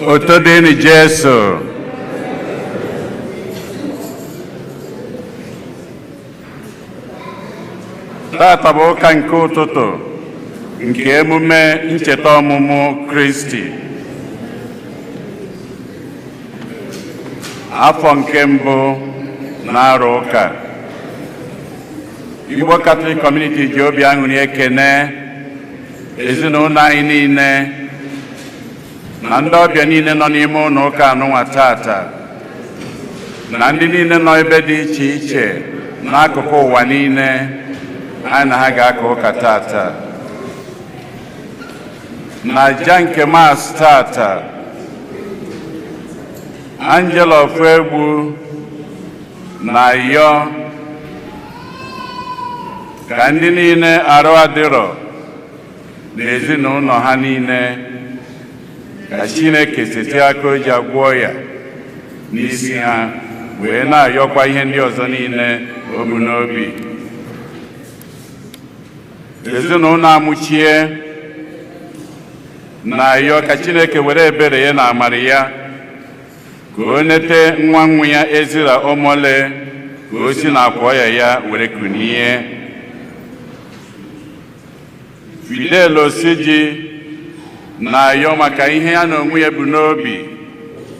Otodeni Jesu. Tata bụ ụka nke ụtụtụ nke emume ncheta ọmụmụ Kristi. Afọ nke mbụ na-arụ ụka. Igbo Catholic Community ji obi aṅụrị ekene ezinụlọ anyị niile na ndị ọbịa niile nọ n'ime ụlọ ụka anụnwa tata na ndị niile nọ ebe dị iche iche n'akụkụ ụwa niile anyị na ha ga-aka ụka tata. Na aja nke Mass tata, Angel of Egbu na-ayọ ka ndị niile arụ adịrọ n'ezinụlọ ha niile ka Chineke site aka o ji agwọ ya n'isi ha wee na-ayọkwa ihe ndị ọzọ niile o bu n'obi. Ezinụlọ amụchie na-ayọ ka Chineke were ebere ya na amara ya ka o nete nwa nwa ya Ezra Omole ka o si n'akwa ya were kunie. Fidel Osiji na-ayọ maka ihe ya na onwe ya bụ n'obi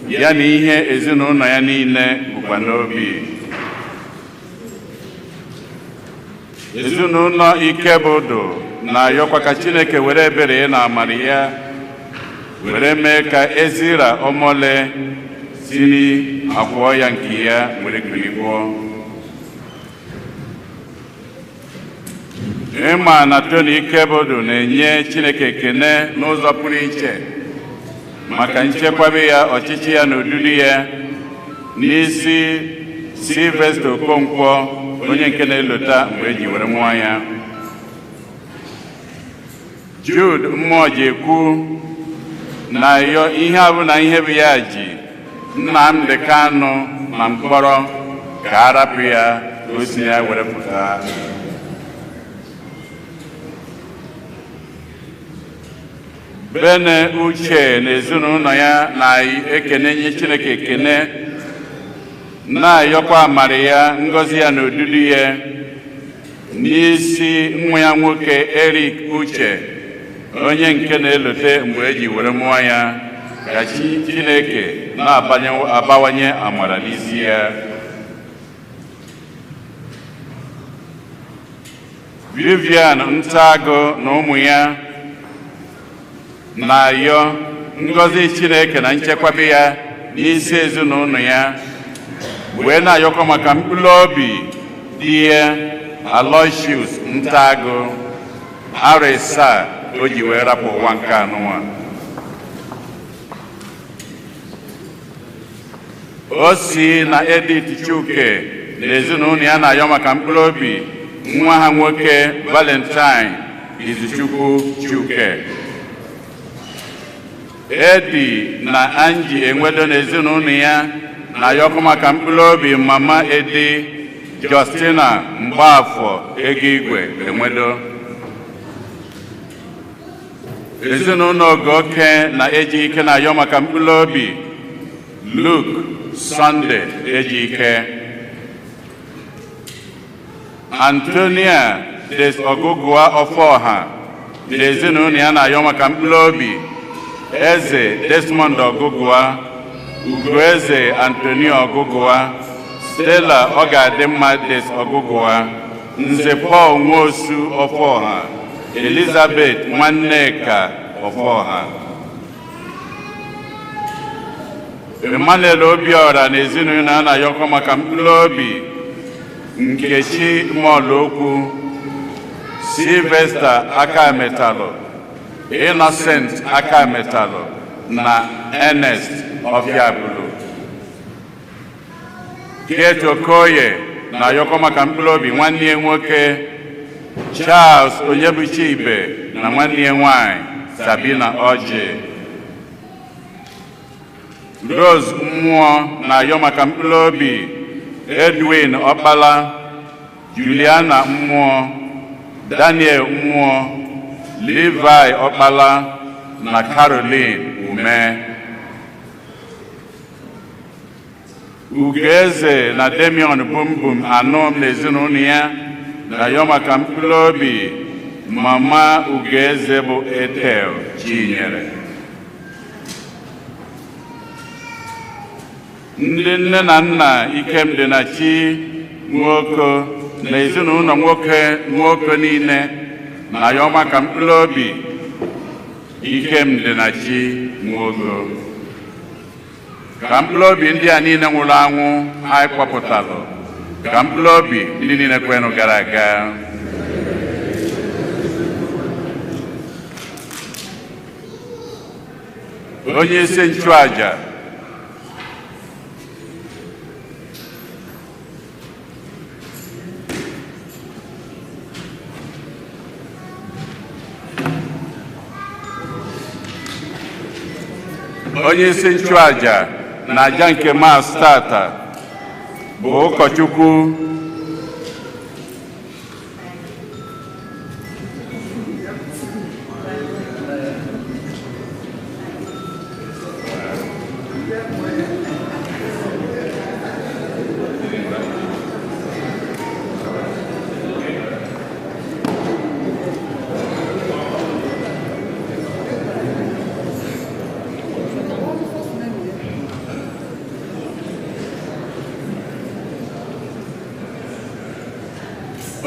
ya na ihe ezinụlọ ya niile bụkwa n'obi. Ezinụlọ Ikebụdụ na-ayọkwa ka Chineke were ebere ya na amara ya were mee ka Ezra Omole si n'akwa ya nke ya were kulikwo. Ịma na Tony Ikebụdụ na-enye Chineke ekene n'ụzọ pụrụ iche maka nchekwaba ya, ọchịchị ya na odudu ya n'isi Sylvester Okonkwo, onye nke na-elota mgbe eji were nwa ya. Jude Mmụọjekwu na-ayọ ihe abụ na ihe bụ ya ji Nnamdi Kanu na mkpọrọ ka arapụ ya ka o si ya were pụta. Bene Uche na ezinụlọ ya na-ekene nye Chineke ekene na-ayọkwa amara ya, ngọzi ya na odudu ya n'isi nwa ya nwoke Eric Uche, onye nke na-elote mgbe eji were mụọ ya, ka Chineke na-abawanye amara n'isi ya. Vivian Ntago na ụmụ ya na-ayọ ngọzi Chineke na nchekwaba ya n'isi ezinụlọ ya, wee na-ayọkwa maka mkpụrụ obi di ya Aloysius Ntago, arịsa o ji wee rapụ ụwa nke anụnwa. O si na Edith Chuke na ezinụlọ ya na-ayọ maka mkpụrụ obi nwa ha nwoke Valentine Izuchukwu Chuke. Edi na Angie Enwedo na ezinụlọ ya na-ayọkwa maka mkpụrụ obi Mama Edi Justina Mgbafọ Egigwe Enwedo. Ezinụlọ Ogoke na Ejike na-ayọ maka mkpụrụ obi Luke Sunday Ejike. Antonia Des Ogugua Ọfọha na ezinụlọ ya na-ayọ maka mkpụrụ obi Eze Desmond Ogugua, Ugoeze Antonio Ogugua, Stella Ọgadịmma Des Ogugua, Nze Paul Nwosu Ọfọha, Elizabeth Nwanneka Ọfọha. Emmanuel Obiora na ezinụlọ ya na-ayọkwa maka mkpụrụ obi Nkechi Mọlokwu, Sylvester Akametalụ, Innocent Akametalụ na Ernest Ofiabulu. Kate Okoye na-ayọkwa maka mkpụrụ obi nwanne ya nwoke Charles Onyebuchibe na nwanne ya nwanyị Sabina Oji. Rose Mmụọ na-ayọ maka mkpụrụ obi Edwin Ọkpala, Juliana Mmụọ, Daniel Mmụọ, Levi Ọkpala na Caroline Ume. Ugeze na Demion Bumbum anọ na ezinụlọ ya na yọ maka mkpụrụ obi Mama Ugeze bụ Ethel Chinyere. Ndị nne na nna Ikemdị na Chi Nwoko na ezinụlọ nwoke niile na yọ maka mkpụrụ obi Ikemdị na Chi Nwoko. Ka mkpụrụ obi ndị a niile nwụrụ anwụ anyị kpọpụtalụ, ka mkpụrụ obi ndị niile kwenụ gara aga. Onye isi nchụaja na aja nke Maasị tata bụ ụkọchukwu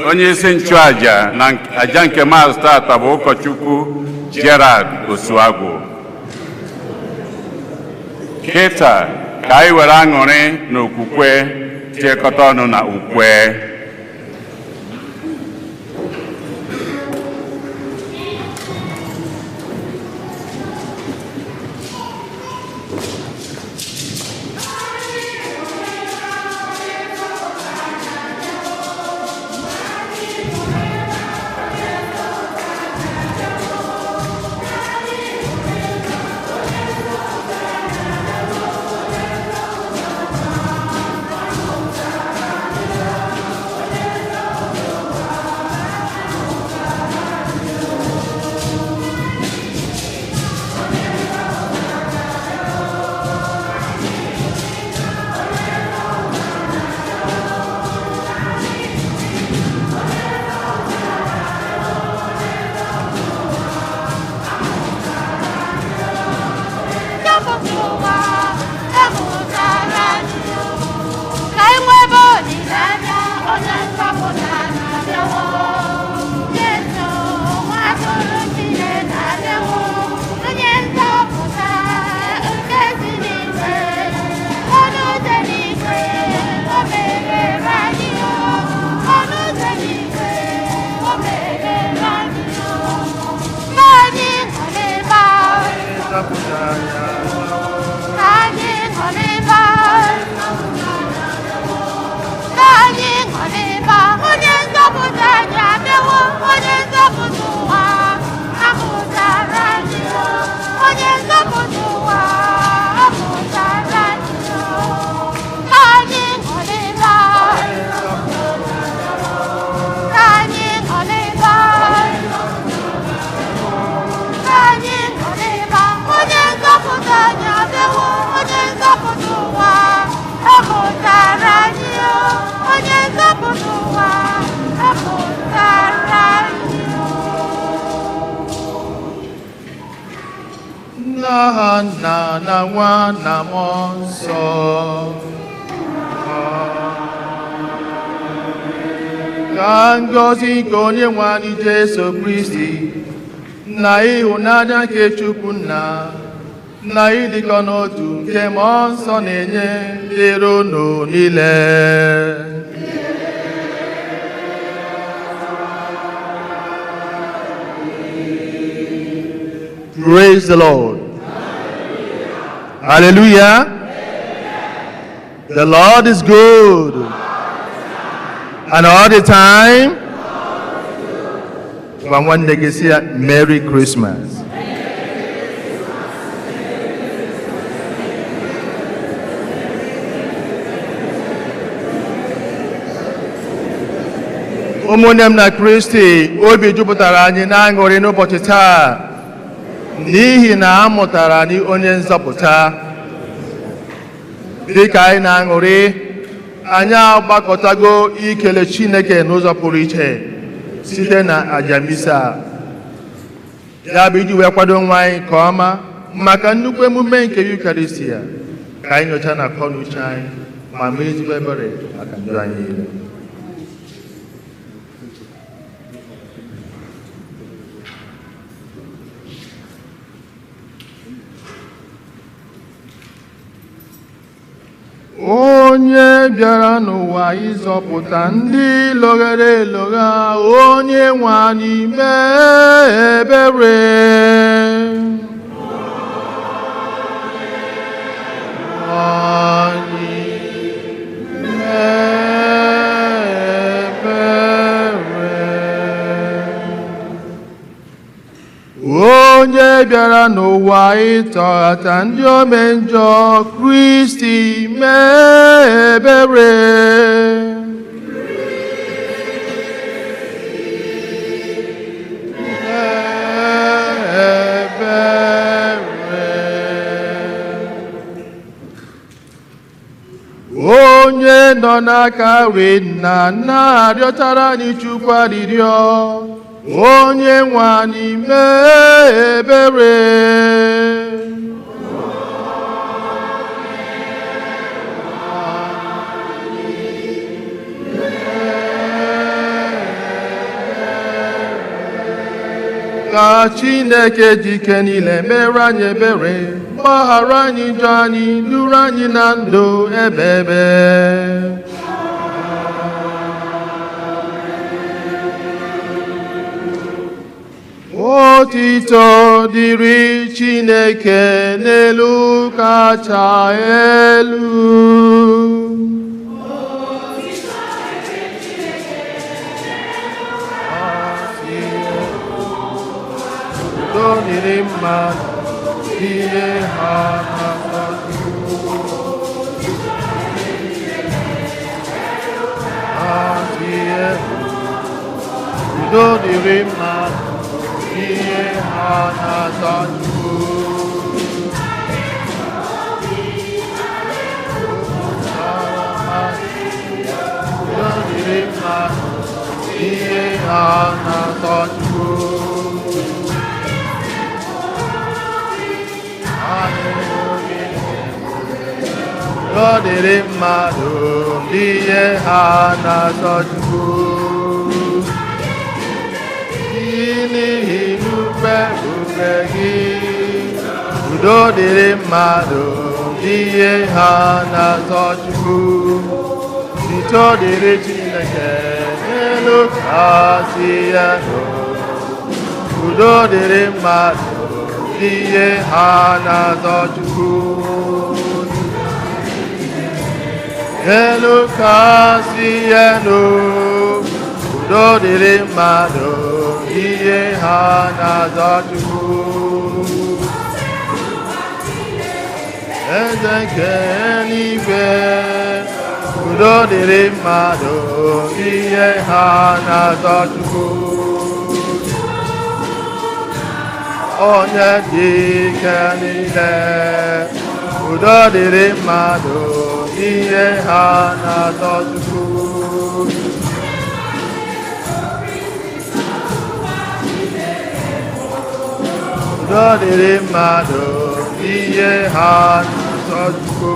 onye isi nchụaja na aja nke Maasị tata bụ ụkọchukwu Gerald Osuagwu. Kịta ka anyị were aṅụrị na okwukwe tiekọta ọnụ na ukwe. na nwa na mmụọ nsọ. Ka ngọzi nke Onyenwe anyị Jesu Kristi na ịhụnanya nke Chukwu Nna na ịdịkọ n'otu nke mmụọ nsọ na-enye dịrị unu niile. Praise the Lord. Hallelujah. The Lord is good. And all the time. From one day, say Merry Christmas. Ụmụnne m na Kristi, obi jupụtara anyị n'aṅụrị n'ụbọchị taa n'ihi na a mụtara anyị onye nzọpụta. dịka anyị na-aṅụrị anyị agbakọtago ikele Chineke n'ụzọ pụrụ iche site na aja misa ya bụ iji wee kwado nwa anyị nke ọma maka nnukwu emume nke Eucharistia ka anyị nyocha na akọ na uche anyị ma mee ezigbo ebere maka ndụ anyị niile. Onye bịara n'ụwa ịzọpụta ndị lọghara elogha, onye nwe anyị mee ebere. Anyị onye bịara n'ụwa ịtọghata ndị ome njọ, Kristi mee ebere. Onye nọ n'aka nri Nna na-arịọtara anyị Chukwu arịrịọ, onye nwe anyị mee ebere. Ka Chineke dike niile mere anyị ebere, gbaghara anyị njọ anyị, duru anyị na ndụ ebebe. Otito dịrị Chineke n'elu kacha elu. Udo dịrị mmadụ ihe ha na-akpọtụ. Udo dịrị mmadụ ihe ha na-akpọtụ. Udo dịrị mmadụ ihe ha na-akpọtụ. Udo dịrị mmadụ ihe ha na-asọchukwu. N'ihi ube gị, udo dịrị mmadụ ihe ha na-asọchukwu. Udo dịrị Chineke n'elu kasị elu. Udo dịrị mmadụ ihe ha na-asọchukwu. Elu kasị elu, udo dịrị mmadụ ihe ha na-asọchukwu. Eze nke eluigwe, udo dịrị mmadụ ihe ha na-asọchukwu. Onye dị ike niile, udo dịrị mmadụ ihe ha na-asọchukwu. Udo dịrị mmadụ ihe ha na-asọchukwu.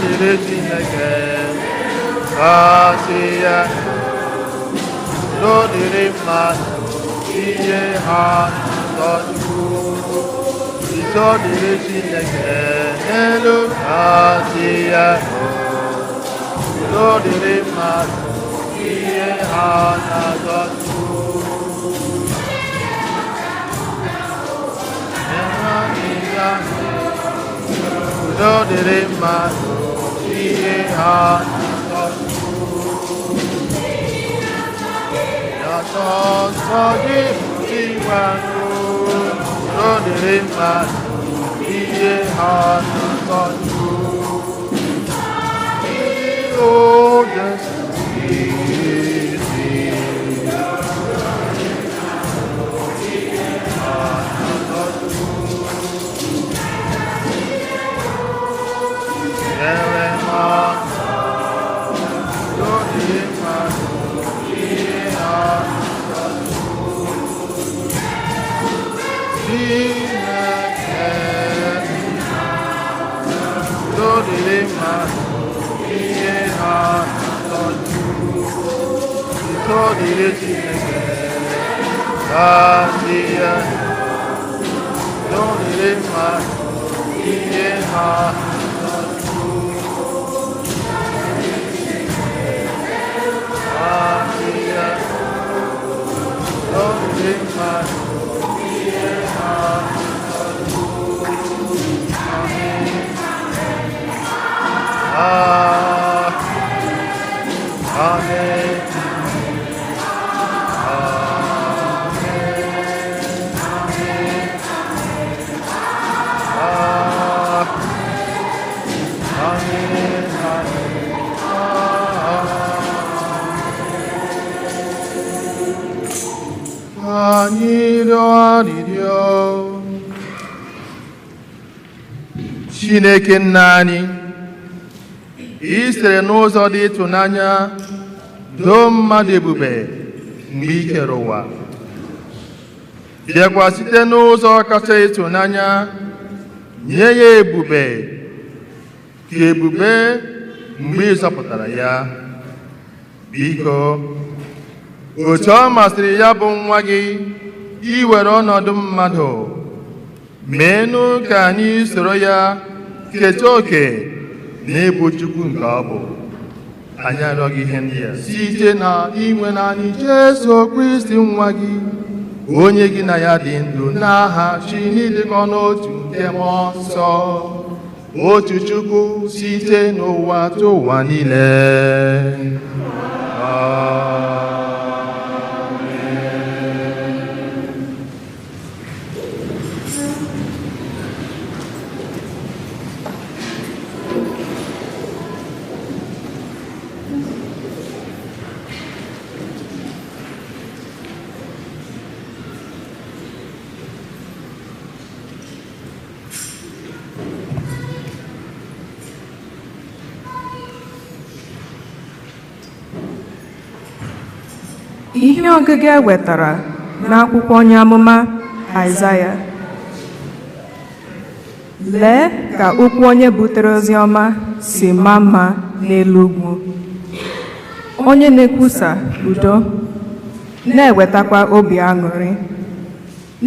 dịrị Chineke kasị ya, udo dịrị mmadụ ihe ha na-atọchukwu, udo dịrị Chineke n'elu kasị ya, udo dịrị mmadụ ihe ha na-atọchukwu. Udo dịrị mmadụ ihe ha na-atọchukwu. Yatọ nsọ gị ịgwanụ, udo dịrị mmadụ ihe ha na-atọchukwu. Oh, yes, Chineke nna anyị, i sitere n'ụzọ dị ịtụnanya doo mmadụ ebube mgbe i kere ụwa, bịakwa site n'ụzọ kacha ịtụnanya nye ya ebube ka ebube mgbe ị zọpụtara ya. Biko, otu ọ masịrị ya bụ nwa gị iwere ọnọdụ mmadụ, meenụ ka anyị soro ya keta oke n'ịbụ Chukwu nke ọ bụ. Anyị arịọghị ihe ndị a site na inwe naanị Jesu Kristi nwa gị, onye gị na ya dị ndụ n'aha chi n'ịdịkọ n'otu nke Mmụọ Nsọ, otu Chukwu site n'ụwa tụ ụwa niile. Ihe ọgụgụ e wetara n'akwụkwọ onye amụma Aịzaya. Lee ka okwu onye butere ozi ọma si maa mma n'elu ugwu, onye na-ekwusa udo, na-ewetakwa obi aṅụrị,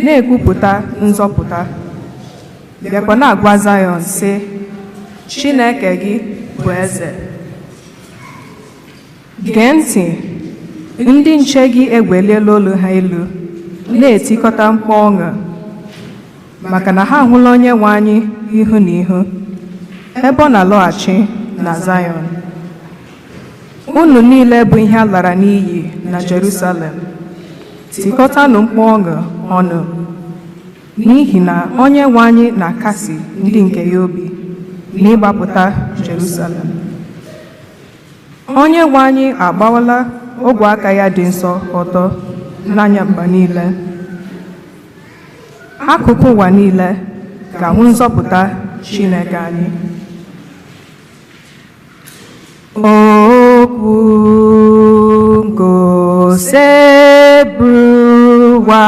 na-ekwupụta nzọpụta, bịakwa na-agwa Zayọn sị, Chineke gị bụ eze. Gee ntị, ndị nche gị egweliela olu ha elu, na-etikọta mkpu ọṅụ, maka na ha ahụla Onyenwe anyị ihu na ihu, ebe ọ na-alọghachi na Zayọn. Unu niile bụ ihe a lara n'iyi na Jerusalem, tikọtanụ mkpu ọṅụ ọnụ, n'ihi na Onyenwe anyị na-akasi ndị nke ya obi na ịgbapụta Jerusalem. Onyenwe anyị agbawala ogwe aka ya dị nsọ ọtọ n'anya mba niile. Akụkụ ụwa niile ga-ahụ nzọpụta Chineke anyị. Okwu ngosebruwa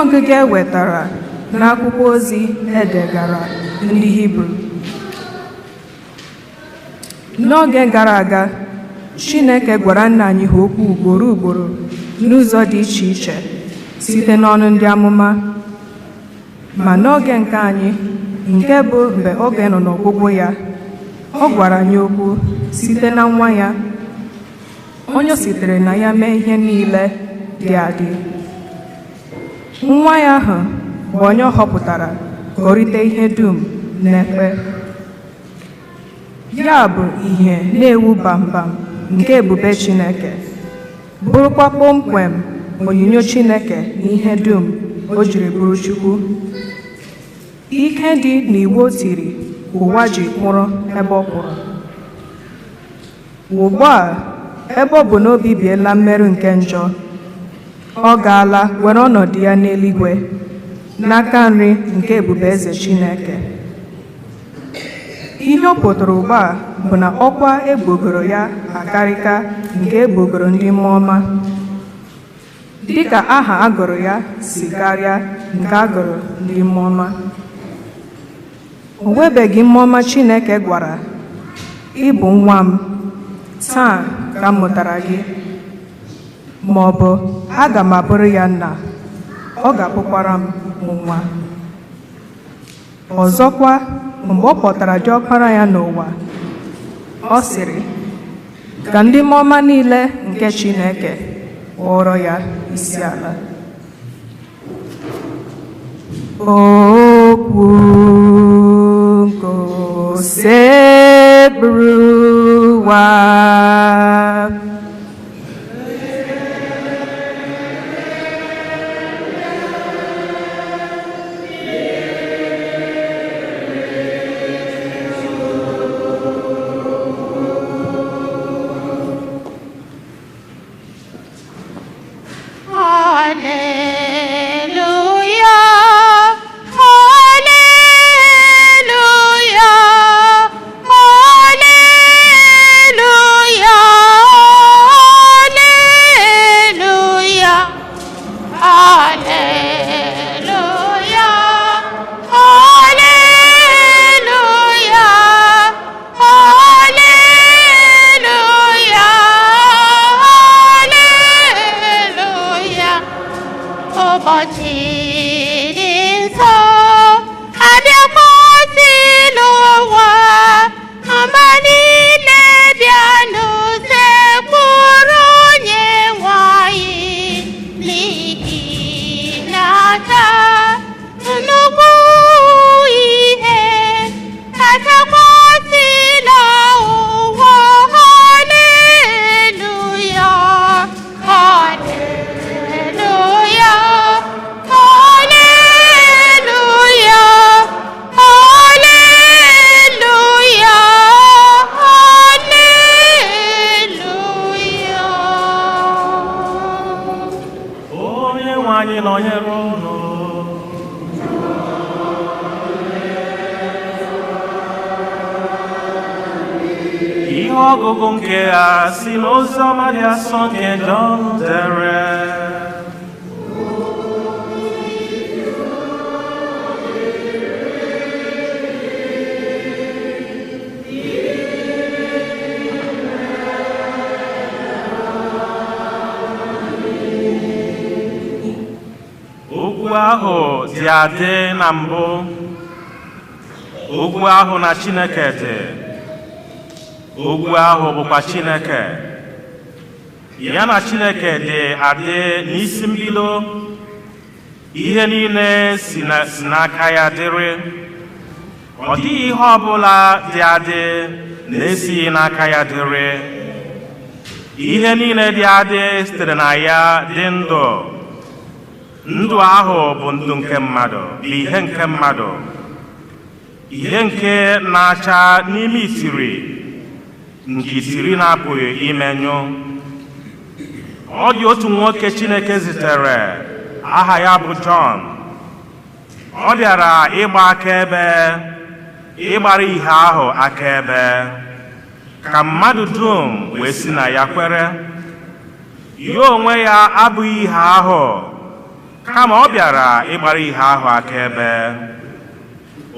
ọgụgụ e wetara n'akwụkwọ ozi edegara ndị Hibru. N'oge gara aga, Chineke gwara nna anyị ha okwu ugboro ugboro n'ụzọ dị iche iche site n'ọnụ ndị amụma. Ma n'oge nke anyị, nke bụ mgbe oge nọ n'ọgwụgwụ ya, ọ gwara anyị okwu site na nwa ya, onye o sitere na ya mee ihe niile dị adị. Nwa ya ahụ bụ onye ọ họpụtara ka o rite ihe dum n'ekpe. Ya bụ ihe na-ewu bambam nke ebube Chineke, bụrụkwa kpọmkwem onyinyo Chineke na ihe dum o jiri bụrụ Chukwu. Ike dị n'iwu o tiri ụwa ji kwụrụ ebe ọ kwụrụ. Ugbu a, ebe ọ bụ na o bibiela mmerụ nke njọ, ọ gaala were ọnọdụ ya n'eluigwe n'aka nri nke ebube eze Chineke. Ihe ọ pụtara ugbu a bụ na ọkwa egbogoro ya akarịka nke egbogoro ndị mmụọ ọma, dịka aha agụrụ ya si karịa nke agụrụ ndị mmụọ ọma. O nwebeghị mmụọ ọma Chineke gwara, "Ị bụ nwa m, taa ka m mụtara gị," ma ọ bụ "Aga m abụrụ ya nna, ọ ga-abụkwara m nwa." Ọzọkwa, mgbe ọ kpọtara diọkpara ya n'ụwa, ọ sịrị, "Ka ndị mmụọ ọma niile nke Chineke kpọrọ ya isi ala." Okwu nke oseburu ụwa. Ọgụgụ nke a si n'oziọma dị asọ nke Jọn dere. Okwu ahụ dị adị na mbụ, okwu ahụ na Chineke dị. Okwu ahụ bụkwa Chineke. Ya na Chineke dị adị n'isi mbido. Ihe niile si n'aka ya dịrị. Ọ dịghị ihe ọbụla dị adị na-esighị n'aka ya dịrị. Ihe niile dị adị sitere na ya dị ndụ. Ndụ ahụ bụ ndụ nke mmadụ, bụ ihe nke mmadụ. Ihe nke na-acha n'ime itiri, nke itiri na-apụghị imenyụ. Ọ dị otu nwoke Chineke zitere, aha ya bụ Jọn. Ọ bịara ịgba akaebe, ịgbara ihe ahụ akaebe, ka mmadụ dum wee si na ya kwere. Ya onwe ya abụghị ihe ahụ, kama ọ bịara ịgbara ihe ahụ akaebe.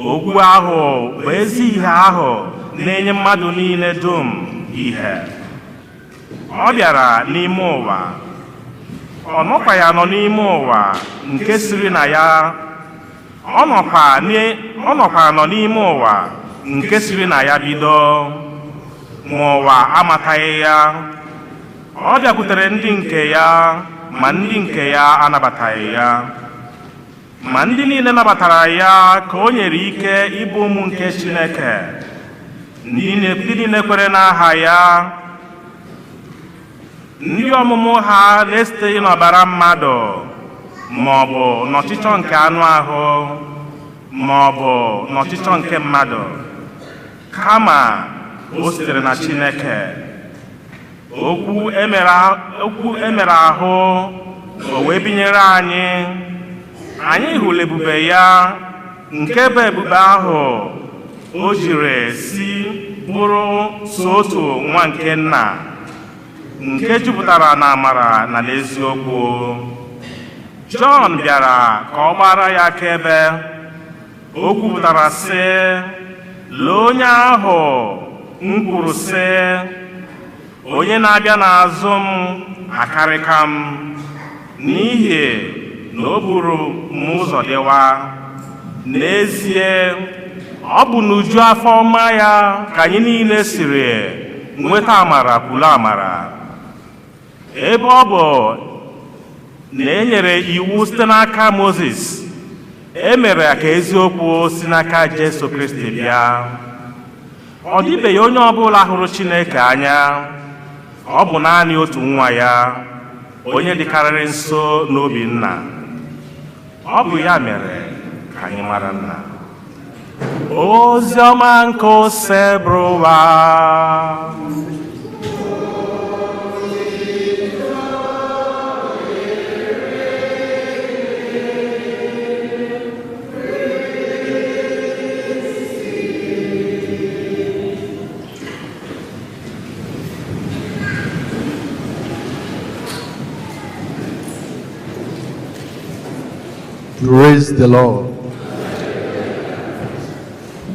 Okwu ahụ bụ ezi ihe ahụ na-enye mmadụ niile dum ihe. Ọ bịara n'ime ụwa, ọ nọkwa ya nọ n'ime ụwa nke siri na ya, ọ nọkwa nọ n'ime ụwa nke siri na ya bido, ma ụwa amataghị ya. Ọ bịakwutere ndị nke ya, ma ndị nke ya anabataghị ya. Ma ndị niile nabatara ya ka o nyere ike ịbụ ụmụ nke Chineke, ndị niile kwere n'aha ya, ndị ọmụmụ ha na-esiteghị n'ọbara mmadụ, ma ọ bụ n'ọchịchọ nke anụ ahụ, ma ọ bụ n'ọchịchọ nke mmadụ, kama o sitere na Chineke. Okwu emere ahụ, o wee binyere anyị. Anyị hụrụ ebube ya, nke bụ ebube ahụ o jiri si bụrụ otu nwa nke nna, nke jupụtara na amara na n'eziokwu. Jọn bịara ka ọ gbara ya akaebe. O kwupụtara sị, lee onye ahụ m kwuru sị, onye na-abịa n'azụ m akarịka m, n'ihi na o buru m ụzọ dịwa. N'ezie, ọ bụ n'uju afọ ọma ya ka anyị niile siri nweta amara kwuru amara. Ebe ọ bụ na e nyere iwu site n'aka Mozis, e mere ka eziokwu si n'aka Jesu Kristi bịa. Ọ dịbeghị onye ọbụla hụrụ Chineke anya, ọ bụ naanị otu nwa ya, onye dịkarịrị nso n'obi Nna. Ọ bụ ya mere ka anyị mara Nna. Ozi ọma nke ose bụrụ ụwa. Praise the Lord.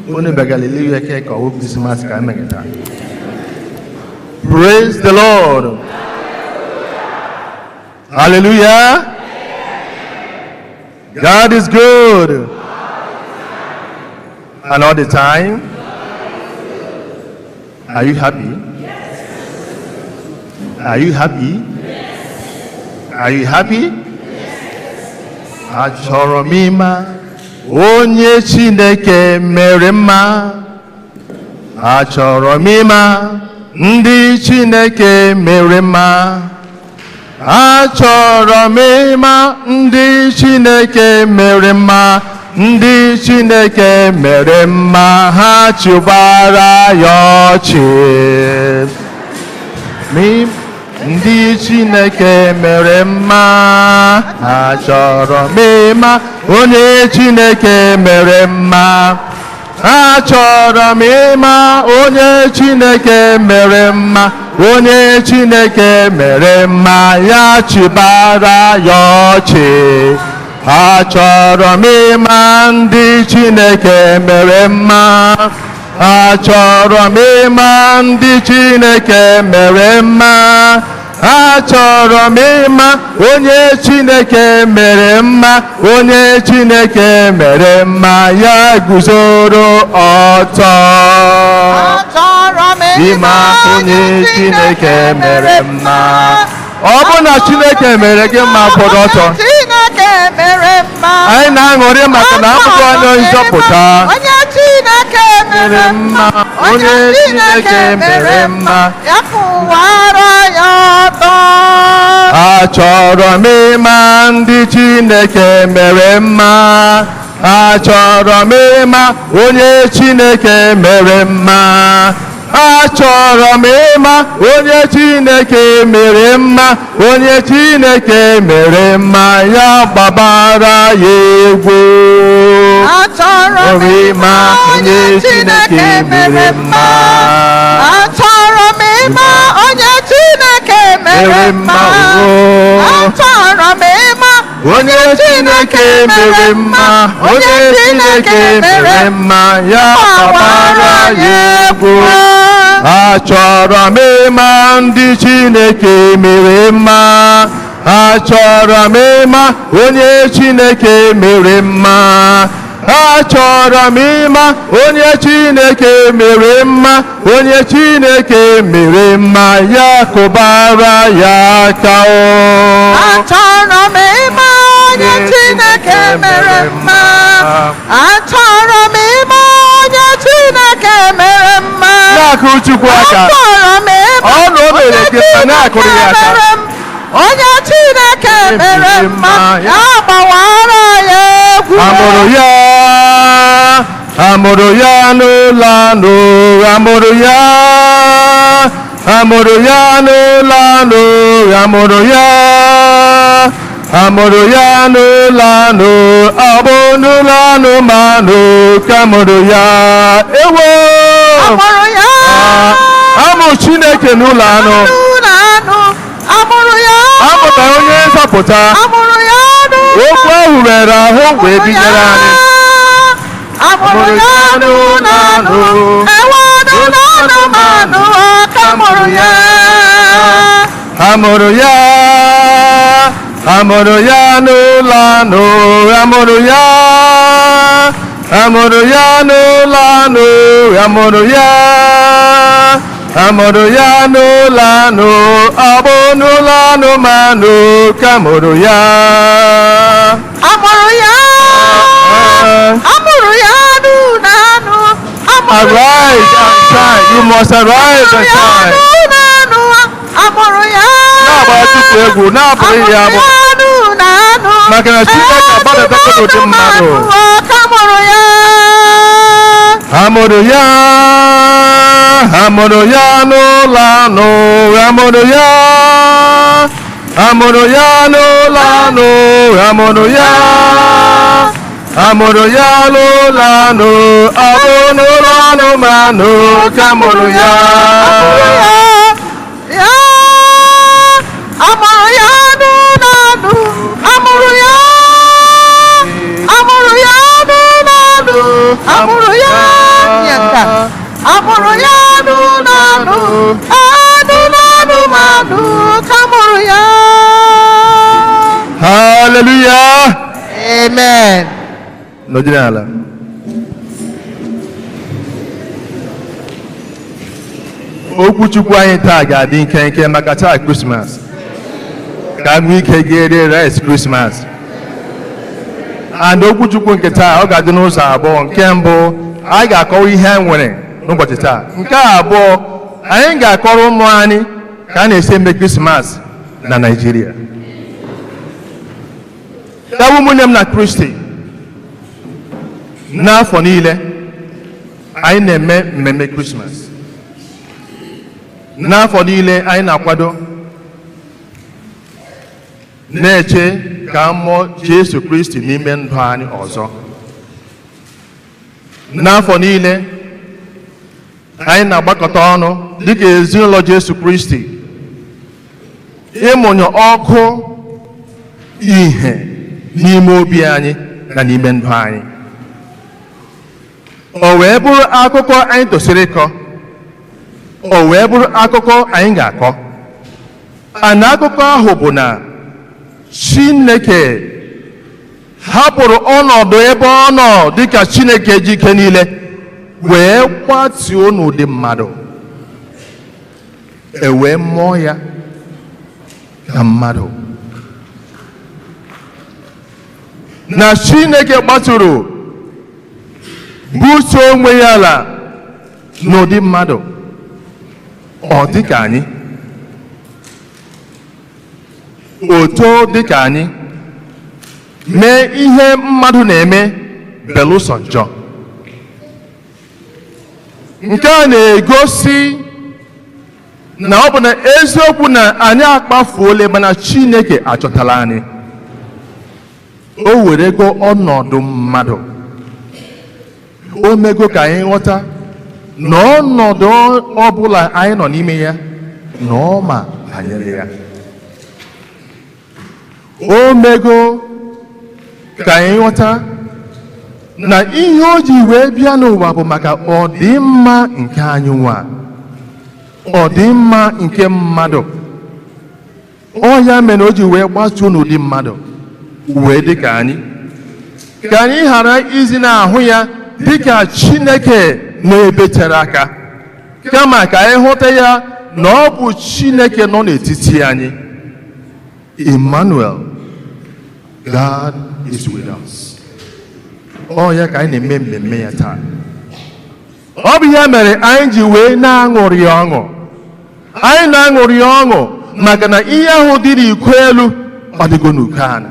Only Galileo cake or Christmas camera. Praise the Lord. Hallelujah. God is good. And all the time. Are you happy? Are you happy? Are you happy? Achọrọ m ịma onye Chineke mere mma. Achọrọ m ịma ndị Chineke mere mma. Achọrọ m ịma ndị Chineke mere mma. Ndị Chineke mere mma, ha chụbara ya ọchị. Ndị Chineke mere mma. Achọrọ m ịma onye Chineke mere mma. Achọrọ m ịma onye Chineke mere mma. Onye Chineke mere mma, ya chịbara ya ọchị. Achọrọ m ịma ndị Chineke mere mma. Achọrọ m ịma ndị Chineke mere mma. Achọrọ m ịma onye Chineke mere mma. Onye Chineke mere mma, ya guzoro ọtọ. Achọrọ m ịma onye Chineke mere mma. Ọ bụ na Chineke mere gị mma, kwụrụ ọtọ. Chineke mere mma. Anyị na-aṅụrị maka na abụghị onye nzọpụta. Onye Chineke mere mma. Onye Chineke mere mma, ya kwụwara ya ọtọ. Achọrọ m ịma ndị Chineke mere mma. Achọrọ m ịma onye Chineke mere mma. Achọrọ m ịma onye Chineke mere mma. Onye Chineke mere mma, ya gbabara ya egwu. Achọrọ m ịma onye Chineke mere mma. Achọrọ m ịma onye Chineke mere mma. Achọrọ m ịma onye Chineke mere mma, onye Chineke mere mma, ya gbara ya egwu. Achọrọ m ịma ndị Chineke mere mma, achọrọ m ịma onye Chineke mere mma, achọrọ m ịma onye Chineke mere mma, onye Chineke mere mma, ya kụbara ya aka o. Achọrọ m ịma onye Chineke mere mma, achọrọ m ịma onye Chineke mere mma. Na-akụrụ Chukwu aka. Achọrọ m ịma Ọnụ o mere gị na-akụrụ ya aka. Onye Chineke mere mma, ya gbawara ya egwu. Amụrụ ya n'ụlọ anụ, amụrụ ya n'ụlọ anụ, amụrụ ya n'ụlọ anụ, ọ bụ n'ụlọ anụmanụ ka amụrụ ya. Ewo! Amụrụ ya. Amụ Chineke n'ụlọ anụ. Amụrụ ya. Amụtara onye nzọpụta. Amụrụ ya. Okwu ahụ were ahụ wee binyere anyị. Amụrụ ya n'ụlọ anụ, ewe n'ụlọ anụmanụ ka amụrụ ya. Amụrụ ya n'ụlọ anụ, amụrụ ya n'ụlọ anụ, amụrụ ya n'ụlọ anụ, ọ bụ n'ụlọ anụmanụ ka amụrụ ya. Amụrụ ya. Amụrụ ya n'ụlọ anụ. Arise and shine. You must arise and shine. Amụrụ ya. Na-agba tupu egwu, na-abụghị ya abụ. Maka na Chineke agbadatakwa n'ụdị mmadụ. Amụrụ ya. Amụrụ ya n'ụlọ anụ, amụrụ ya n'ụlọ anụ, amụrụ ya n'ụlọ anụ, ọ bụ n'ụlọ anụmanụ ka amụrụ ya. Amụrụ ya n'ụlọ anụ, amụrụ ya n'ụlọ anụ, amụrụ ya n'ụlọ anụ, anụmanụ ka amụrụ ya. Hallelujah. Amen. Nọdụrụ ala. Okwu Chukwu anyị taa ga-adị nkenke maka taa Christmas. Ka anyị ike ga-ere rice Christmas. And okwu Chukwu nke taa ọ ga-adị n'ụzọ abụọ. Nke mbụ, anyị ga-akọwa ihe anyị nwere n'ụbọchị taa. Nke abụọ, anyị ga-akọrọ ụmụ anyị ka a na-esi eme Christmas na Nigeria. Ya bụ ụmụnne m na Kristi, n'afọ niile anyị na-eme mmemme Christmas. N'afọ niile anyị na-akwado na-eche ka mmụọ Jesu Kristi n'ime ndụ anyị ọzọ. N'afọ niile anyị na-agbakọta ọnụ dịka ezinụlọ Jesu Kristi ịmụnye ọkụ ihe n'ime obi anyị na n'ime ndụ anyị. O wee bụrụ akụkọ anyị tosiri ịkọ, o wee bụrụ akụkọ anyị ga-akọ. Na akụkọ ahụ bụ na Chineke hapụrụ ọnọdụ ebe ọ nọ dịka Chineke ji ike niile wee kwatuo n'ụdị mmadụ, wee mụọ ya ka mmadụ. Na Chineke gbatụrụ buso onwe ya ala n'ụdị mmadụ, ọ dịka anyị, o too dịka anyị, mee ihe mmadụ na-eme belụsọ njọ. Nke a na-egosi na ọ bụ na eziokwu na anyị akpafuola, mana Chineke achọtala anyị. O werego ọnọdụ mmadụ, o mego ka anyị ghọta na ọnọdụ ọbụla anyị nọ n'ime ya na ọ ma banyere ya. O mego ka anyị ghọta na ihe o ji wee bịa n'ụwa bụ maka ọdịmma nke anyị nwa, ọdịmma nke mmadụ. Ọ ya mere o ji wee gbatuo n'ụdị mmadụ wee dị ka anyị ghara izi n'ahụ ya dịka Chineke na-ebetere aka, kama ka anyị hụta ya na ọ bụ Chineke nọ n'etiti anyị. Emmanuel, God is with us. Ọ ya ka anyị na-eme mmemme ya taa. Ọ bụ ya mere anyị ji wee na-aṅụrị ọṅụ. Anyị na-aṅụrị ọṅụ maka na ihe ahụ dị n'iko elu ọ dịgo n'uko anyị.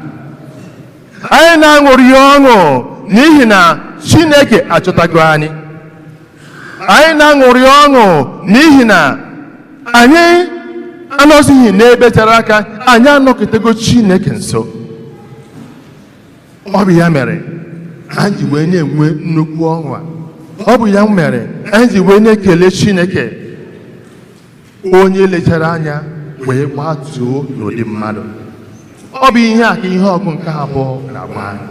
Anyị na-aṅụrị ọṅụ n'ihi na Chineke achọtago anyị. Anyị na-aṅụrị ọṅụ n'ihi na anyị anọzighị n'ebe tere aka, anyị anọkịtago Chineke nso. Ọ bụ ya mere anyị ji wee na-enwe nnukwu ọṅụ a. Ọ bụ ya mere anyị ji wee na-ekele Chineke, onye lechara anya wee gbatuo n'ụdị mmadụ. Ọ bụ ihe a ka ihe ọgụ nke abụọ na-agwa anyị.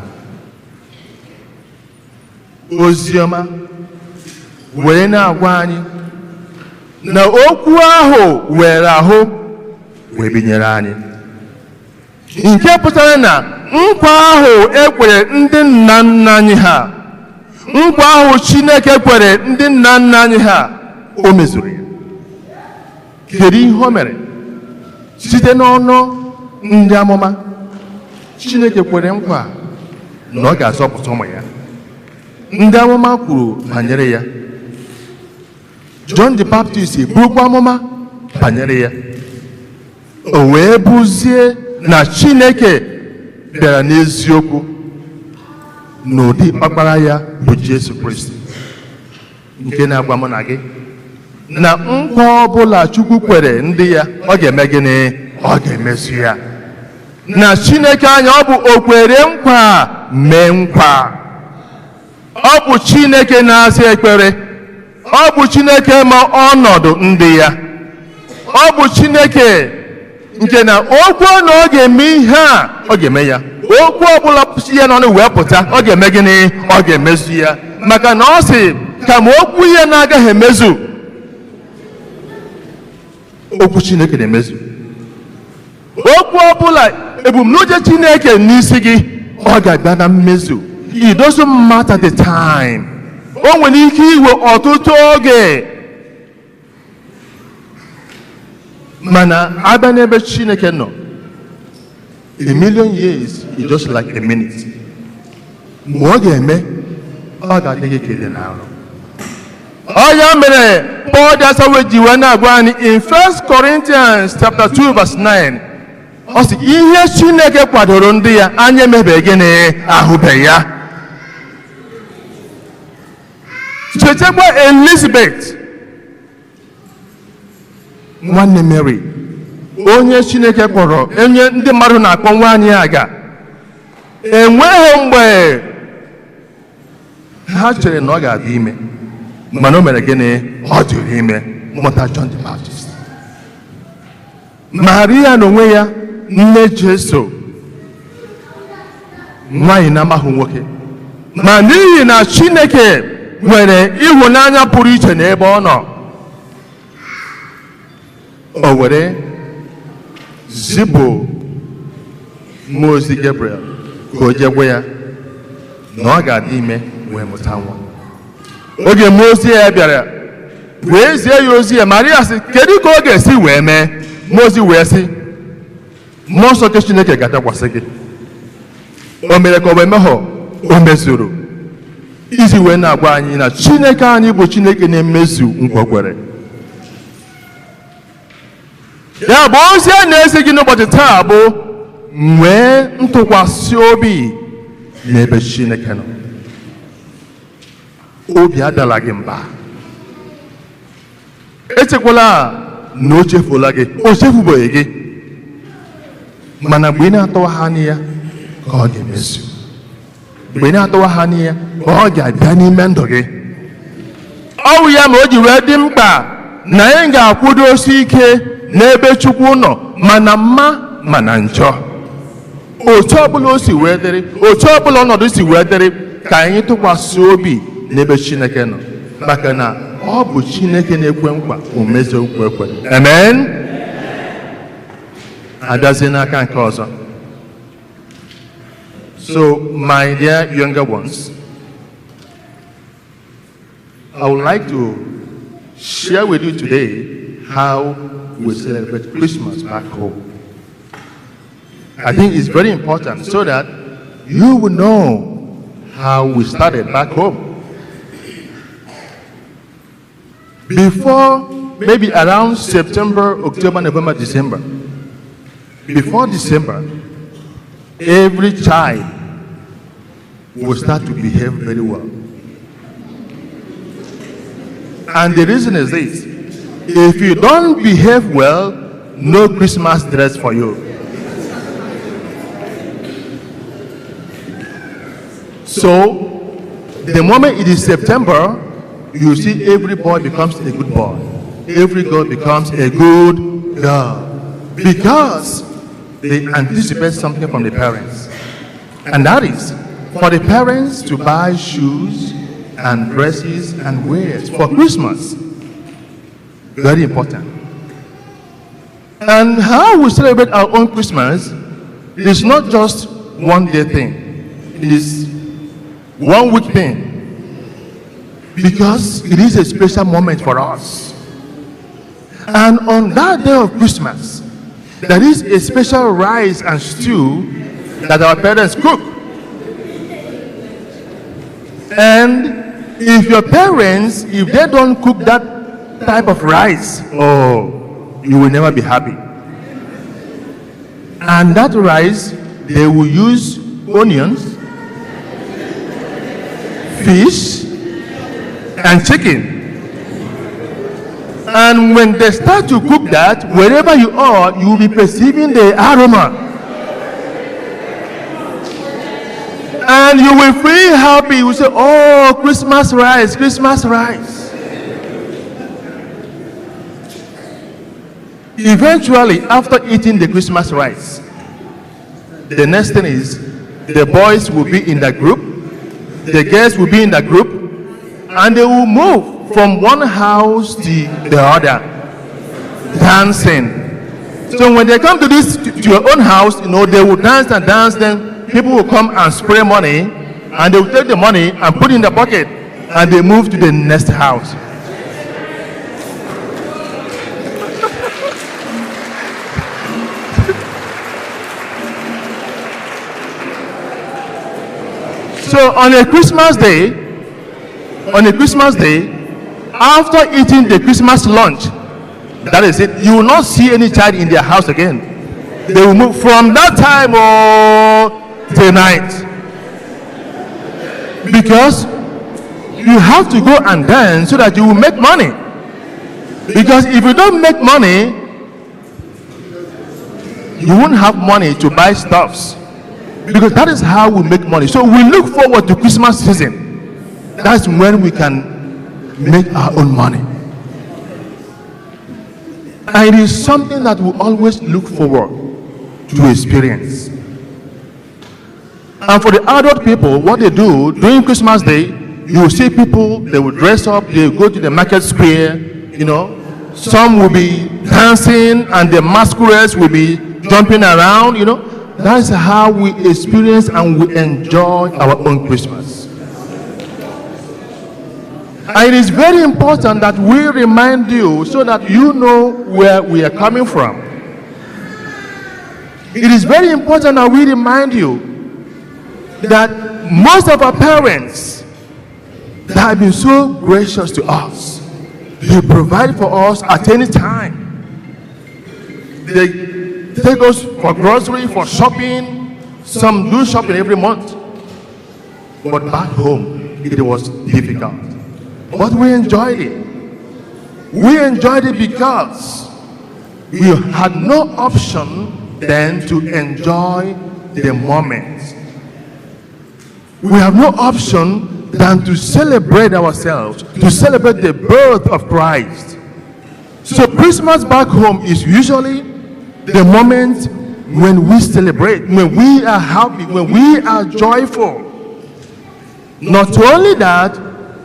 Oziọma wee na-agwa anyị na okwu ahụ were ahụ wee binyere anyị, nke pụtara na nkwa ahụ ekwere ndị nna nna anyị ha, nkwa ahụ Chineke kwere ndị nna nna anyị ha, o mezuru ya. Kedu ihe o mere? Site n'ọnụ ndị amụma, Chineke kwere nkwa na ọ ga-azọpụta ụmụ ya. Ndị amụma kwuru banyere ya. John the Baptist burukwa amụma banyere ya. O wee bụzie na Chineke bịara n'eziokwu n'ụdị ọkpara ya bụ Jesu Kristi, nke na-agwa mụ na gị na nkwa ọbụla Chukwu kwere ndị ya, ọ ga-eme gịnị? Ọ ga-emezu ya. Na Chineke anya ọ bụ o kwere nkwa mee nkwa. Ọ bụ Chineke na-aza ekpere. Ọ bụ Chineke ma ọnọdụ ndị ya. Ọ bụ Chineke nke na okwu na ọ ga-eme ihe a, ọ ga-eme ya. Okwu ọbụla si ya n'ọnụ wee pụta, ọ ga-eme gịnị? Ọ ga-emezu ya. Maka na ọ sị kama okwu ya na-agaghị emezu, okwu Chineke na-emezu. Okwu ọbụla ebumnuche Chineke n'isi gị, ọ ga-abịa na mmezu. It doesn't matter the time. O nwere ike iwe ọtụtụ oge, mana abịa n'ebe Chineke nọ, a million years is just like a minute. Ma ọ ga-eme, ọ ga-adị gị kele n'arụ. Ọ ya mere Paul dị asawe ji wee na-agwa anyị in 1 Corinthians chapter 2 verse 9. Ọ sị ihe Chineke kwadoro ndị ya, anya emebeghị gịnị? Ahụbeghị ya. Chetakwa Elizabeth, nwanne Mary, onye Chineke kpọrọ, onye ndị mmadụ na-akpọ nwaanyị aga. Enweghị mgbe ha chere na ọ ga-adị ime, mana o mere gịnị? Ọ dịrị ime, mụta John the Baptist. Maria n'onwe ya, nne Jesu, nwaanyị na-amaghị nwoke, ma n'ihi na Chineke nwere ịhụnanya pụrụ iche n'ebe ọ nọ, o were zipụ mmụọ ozi Gabriel ka o jee gwa ya na ọ ga-adị ime wee mụta nwa. Oge mmụọ ozi ya bịara wee zie ya ozi ya, Maria sị kedu ka ọ ga-esi wee mee? Mmụọ ozi wee sị mmụọ nsọ nke Chineke ga-abịakwasị gị. O mere ka o wee meghọ, o mezuru, iji wee na-agwa anyị na Chineke anyị bụ Chineke na-emezu nkwa kwere. Ya bụ ozi a na-ezi gị n'ụbọchị taa bụ nwee ntụkwasị obi n'ebe Chineke nọ. Obi adala gị mba. Echekwala na o chefuola gị. O chefubeghị gị. Mana mgbe ị na-atọwa ha ya ka ọ ga-emezu. Mgbe ị na-atọwa ha ya ka ọ ga-abịa n'ime ndụ gị. Ọ bụ ya ma o ji wee dị mkpa na anyị ga-akwụdosi ike n'ebe Chukwu nọ, mana mma mana njọ. otu ọbụla o si wee dịrị, otu ọbụla ọnọdụ si wee dịrị, ka anyị tụkwasị obi n'ebe Chineke nọ, maka na ọ bụ Chineke na-ekwe nkwa o mezie nkwa ekwe. Amen. Abịazie n'aka nke ọzọ. So, my dear younger ones, I would like to share with you today how we celebrate Christmas back home. I think it's very important so that you will know how we started back home. Before, maybe around September, October, November, December, before December, every child will start to behave very well. And the reason is this: if you don't behave well, no Christmas dress for you. So, the moment it is September, you see every boy becomes a good boy. Every girl becomes a good girl. Because they anticipate something from the parents. And that is for the parents to buy shoes and dresses and wares for Christmas. Very important. And how we celebrate our own Christmas is not just one day thing. It is 1 week thing. Because it is a special moment for us. And on that day of Christmas, there is a special rice and stew that our parents cook. And if your parents, if they don't cook that type of rice, oh, you will never be happy. And that rice, they will use onions, fish, and chicken. And when they start to cook that, wherever you are, you will be perceiving the aroma. And you will feel happy. You will say, oh, Christmas rice, Christmas rice. Eventually, after eating the Christmas rice, the next thing is the boys will be in the group, the girls will be in the group, and they will move from one house to the other, dancing. So when they come to your own house, you know, they will dance and dance, then people will come and spray money, and they will take the money and put it in the bucket, and they move to the next house. So on a Christmas day, after eating the Christmas lunch, that is it, you will not see any child in their house again. They will move from that time till night. Because you have to go and dance so that you will make money. Because if you don't make money, you won't have money to buy stuffs. Because that is how we make money. So we look forward to Christmas season. That's when we can make our own money. And it is something that we always look forward to experience. And for the adult people, what they do during Christmas Day, you will see people, they will dress up, they will go to the market square, you know. Some will be dancing and the masquerades will be jumping around, you know. That's how we experience and we enjoy our own Christmas. And it is very important that we remind you so that you know where we are coming from. It is very important that we remind you that most of our parents that have been so gracious to us, they provide for us at any time. They take us for grocery, for shopping. Some do shopping every month. But back home, it was difficult. But we enjoyed it. We enjoyed it because we had no option then to enjoy the moment. We have no option than to celebrate ourselves, to celebrate the birth of Christ. So Christmas back home is usually the moment when we celebrate, when we are happy, when we are joyful. Not only that,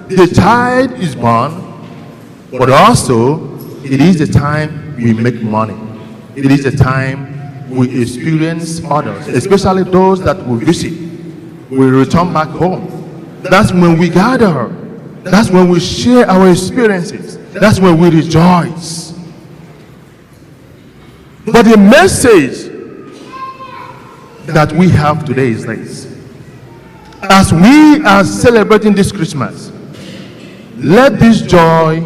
the child is born, but also it is the time we make money. It is the time we experience others, especially those that we visit. We return back home. That's when we gather. That's when we share our experiences. That's when we rejoice. But the message that we have today is this. As we are celebrating this Christmas, let this joy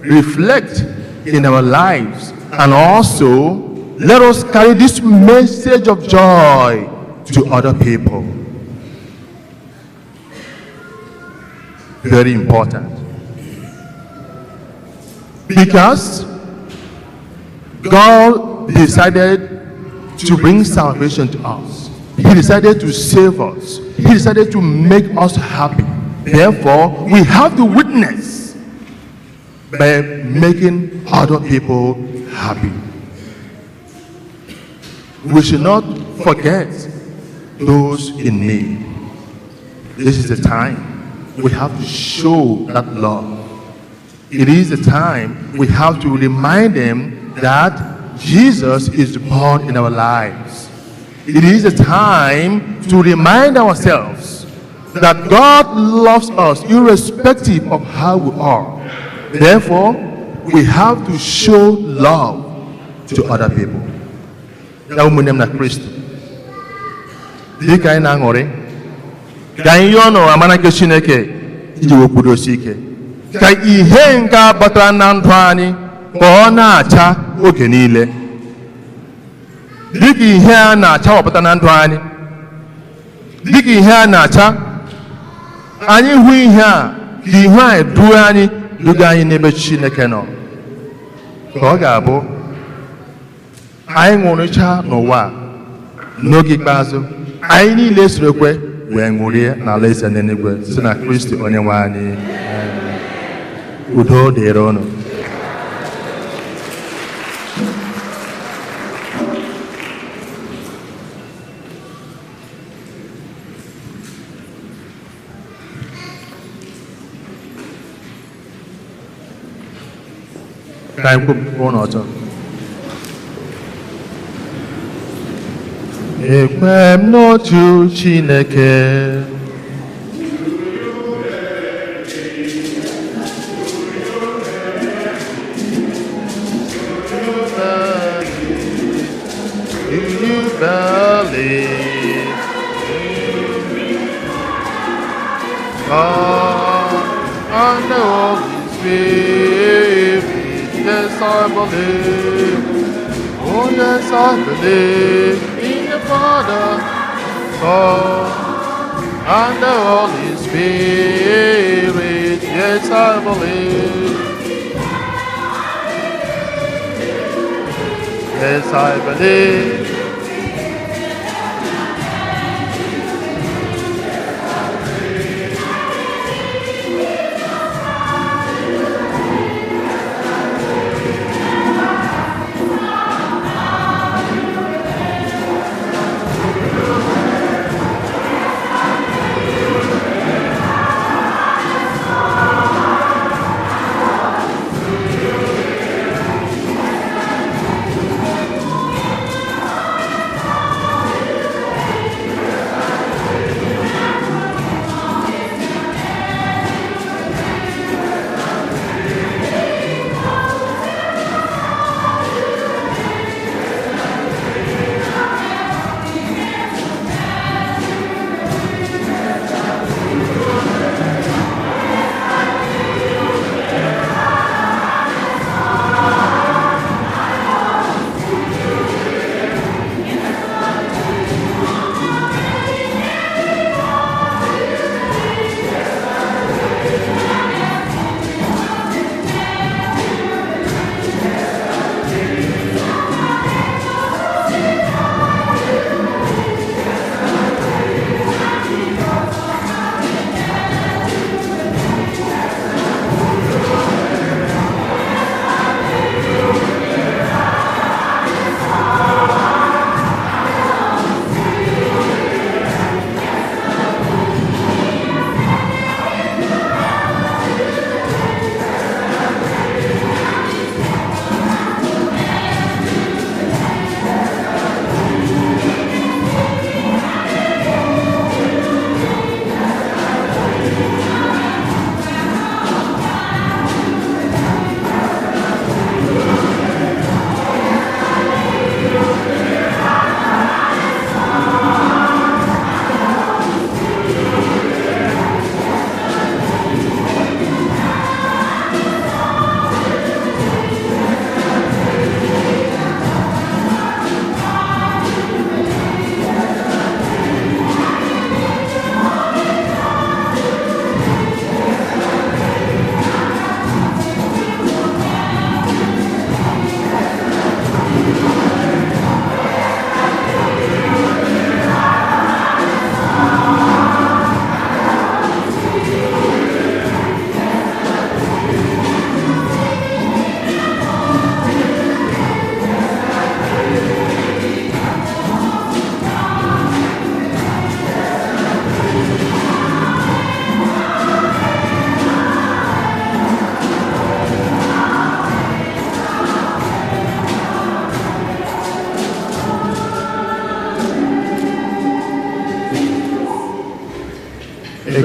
reflect in our lives, and also let us carry this message of joy to other people. Very important. Because God decided to bring salvation to us. He decided to save us. He decided to make us happy. Therefore, we have to witness by making other people happy. We should not forget those in need. This is the time we have to show that love. It is the time we have to remind them that Jesus is born in our lives. It is a time to remind ourselves that God loves us irrespective of how we are. Therefore, we have to show love to other people. Na ụmụnne m na Kristo, dịka anyị na-aṅụrị, ka anyị yọọ n'ụwa amara nke Chineke iji wekwudosi ike, ka ihe nke batara na ndụ anyị ka ọ na-acha oge niile. Dịka ihe a na-achawapụta na ndụ anyị, dịka ihe a na-acha, anyị hụ ihe a ka ihe a duo anyị duga anyị n'ebe Chineke nọ. Ka ọ ga-abụ anyị ṅụrịcha n'ụwa n'oge ikpeazụ, anyị niile sorokwe wee ṅụrie n'ala eze n'eluigwe site na Kristi Onyenwe anyị. Udo dịrị unu. Ka anyị kwupụta n'ọzọ. Ekwe m n'otu Chineke. And the Holy Spirit, yes I believe. Oh yes I believe in the Father, Son, and the Holy Spirit, yes I believe. Yes I believe.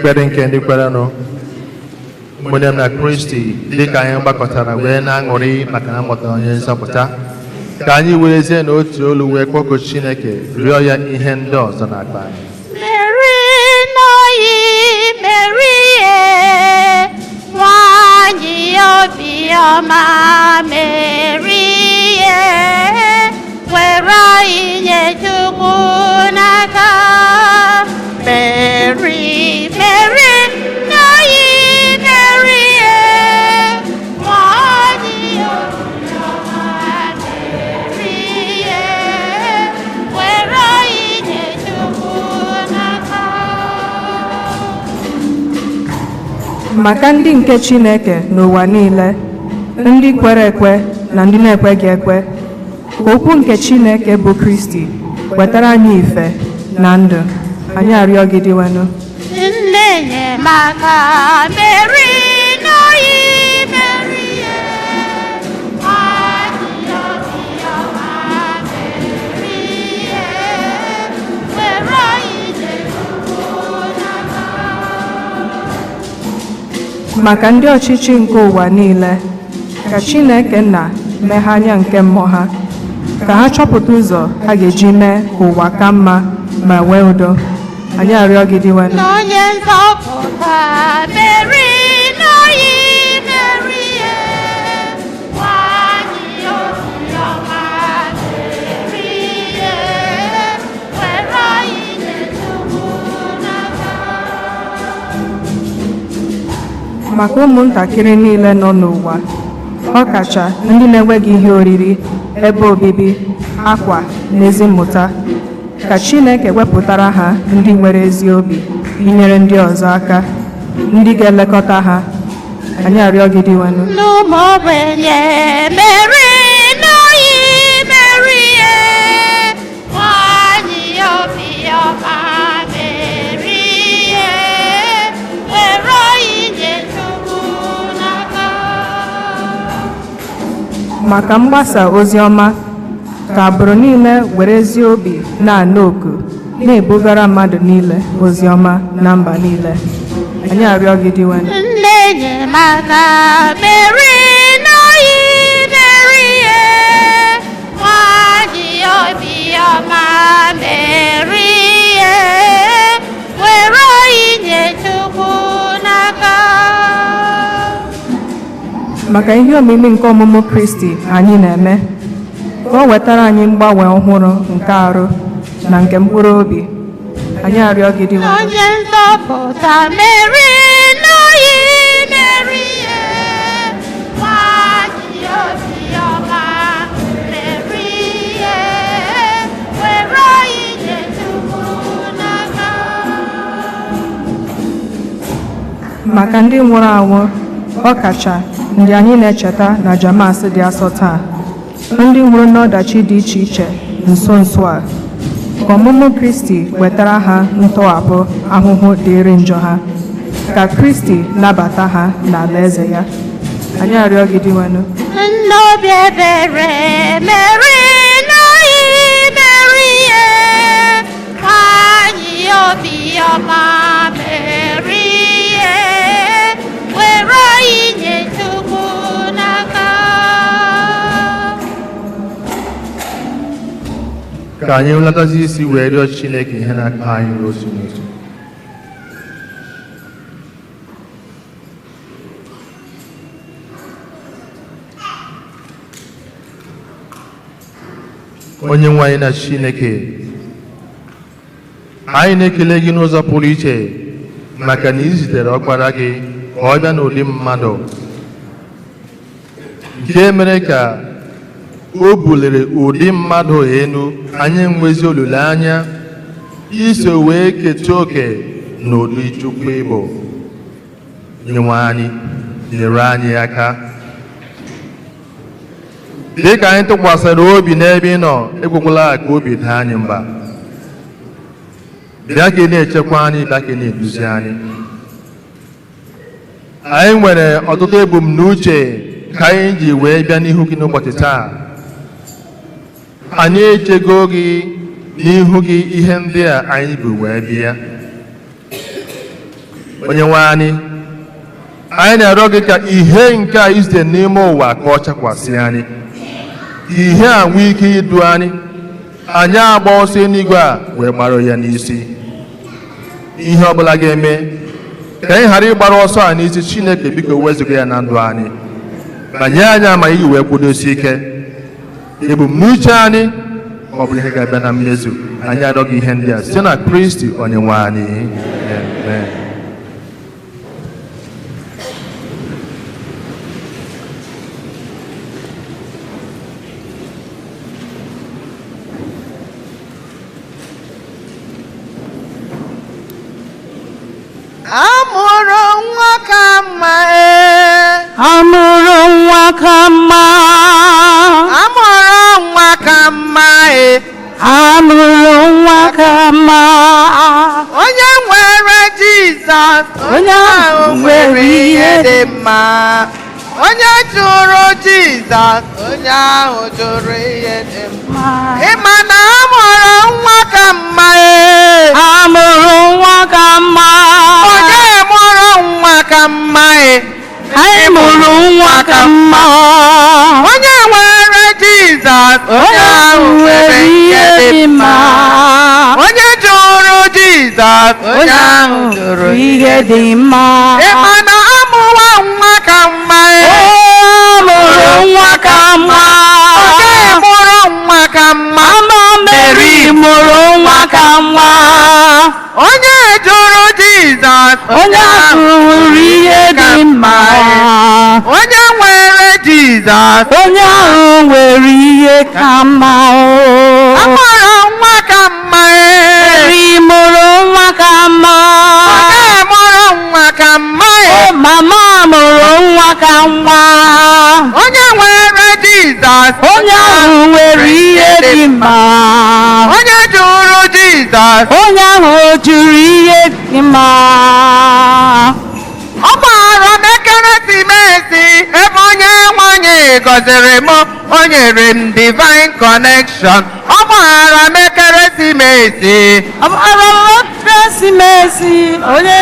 ekpere nke ndị kwerenụ mgbe na Kristi dịka anyị gbakọtara wee na-aṅụrị maka na mmụta onye nzọpụta ka anyị werezie n'otu olu wee kpọkuo Chineke rịọ ya ihe ndị ọzọ na-akpa anyị. Nwanyị obiọma Merie, were anyị nye Chukwu n'aka. Mary, Mary, n'anyị Merie, nwanyị obiọma Merie, were anyị nye Chukwu n'aka. maka ndị nke Chineke n'ụwa niile, ndị kwere ekwe na ndị na-ekweghị ekwe, ka okwu nke Chineke bụ Kristi wetara anyị ife na ndụ. Anyị arịọ gị dịwanụ. Nne enyemaka Mary, n'anyị Merie, nwanyị obiọma Merie, were anyị nye Chukwu n'aka. maka ndị ọchịchị nke ụwa niile, ka Chineke Nna meghe anya nke mmụọ ha, ka ha chọpụta ụzọ ha ga-eji mee ka ụwa ka mma ma nwee udo. Anyị arịọ gị dịwanụ. N'onye nzọpụta Mary, n'anyị Merie, nwanyị obiọma Merie, were anyị nye Chukwu n'aka. maka ụmụntakịrị niile nọ n'ụwa, ọkacha ndị na-enweghị ihe oriri, ebe obibi, akwa na ezi mmụta, ka Chineke wepụtara ha ndị nwere ezi obi inyere ndị ọzọ aka, ndị ga-elekọta ha. Anyị arịọ gị dịwanụ. N'ụmụ ogbenye Mary, n'anyị Merie, nwanyị obiọma Merie, were anyị nye Chukwu n'aka. maka mgbasa ozi ọma, ka agbụrụ niile were ezi obi na-anụ oku na-ebugara mmadụ niile ozi ọma na mba niile. Anyị arịọ gị dịwanụ. Nne enyemaka Mary, n'anyị Merie, nwanyị obiọma Merie, were anyị nye Chukwu n'aka. maka ihe omimi nke ọmụmụ Kristi anyị na-eme, ka o wetara anyị mgbanwe ọhụrụ nke arụ na nke mkpụrụ obi. Anyị arịọ gị dịwanụ. Onye nzọpụta Mary, n'anyị Merie, nwanyị obiọma Merie, were anyị nye Chukwu n'aka. maka ndị nwụrụ anwụ, ọkacha ndị anyị na-echeta na Jamas dị asọ taa, ndị nwụrụ n'ọdachi dị iche iche nso nso a, ka ọmụmụ Kristi wetara ha ntọhapụ ahụhụ dịrị njọ ha, ka Kristi nabata ha n'alaeze ya. Anyị arịọ gị dịwanụ. Nne obi ebere Mary, n'anyị Merie, nwanyị obiọma Merie, were anyị nye Chukwu n'aka. ka anyị nlatazi isi wee rịọ Chineke ihe na-akpa anyị n'otu n'otu. Onye nwe anyị na Chineke, anyị na-ekele gị n'ụzọ pụrụ iche maka na ị zitere ọkpara gị ka ọ bịa n'ụdị mmadụ, nke mere ka o buliri ụdị mmadụ elu. Anyị enwezi olileanya iso wee keta oke n'ụdị Chukwu ịbụ. Nyenwe anyị, nyere anyị aka dị ka anyị tụkwasịrị obi n'ebe ị nọ. Ekwekwala ka obi daa anyị mba. Bịa ka ị na-echekwa anyị, bịa ka ị na-eduzi anyị. Anyị nwere ọtụtụ ebumnuche ka anyị ji wee bịa n'ihu gị n'ụbọchị taa. Anyị echego gị n'ihu gị ihe ndị a anyị bụ wee bịa. onye nwe anyị na-arịọ gị ka ihe nke a izite n'ime ụwa ka ọ chakwasị anyị ihe a nwee ike idu anyị agba ọsọ n'igwe a wee gbara ya n'isi ihe ọbụla ga-eme ka anyị ghara ịgbara ọsọ a n'isi Chineke biko wezụga ya na ndụ anyị ma nye anyị ama iji wee kwudosi ike ebumnuche anyị ọ bụrụ ihe ga-abịa na mmezu anyị arịọghị ihe ndị a site na Kristi onye nwe anyị. Amen. Amụrụ nwa ka mma amụrụ nwa ka mma amụrụ nwa ka mma amụrụ nwa ka mma onye nwere Jizọs onye ahụ nwere ihe dị mma onye jụrụ Jizọs onye ahụ jụrụ ihe dị mma ịma na amụrụ nwa ka mma amụrụ nwa ka mma onye mụrụ nwa ka mma anyị mụrụ nwa ka mma onye nwere Jizọs onye ahụ nwere ihe dị mma onye jụrụ Jizọs onye ahụ jụrụ ihe dị mma ịma na amụwa nwa ka mma amụrụ nwa ka mma onye mụrụ nwa ka mma Mary mụrụ nwa ka mma onye jụrụ Jizọs onye ahụ ihe dị mma onye nwere Jizọs onye ahụ nwere ihe ka mma amụrụ nwa ka mma Mary mụrụ nwa ka mma onye mụrụ nwa ka mma mama mụrụ nwa ka mma onye nwere Jizọs onye ahụ nwere ihe dị mma onye jụrụ Jizọs onye ahụ jụrụ ihe dị mma ọ gbara m ekeresimesi ebe onye nwanyị gọziri m o nyere m divine connection ọ gbara m ekeresimesi ekeresimesi onye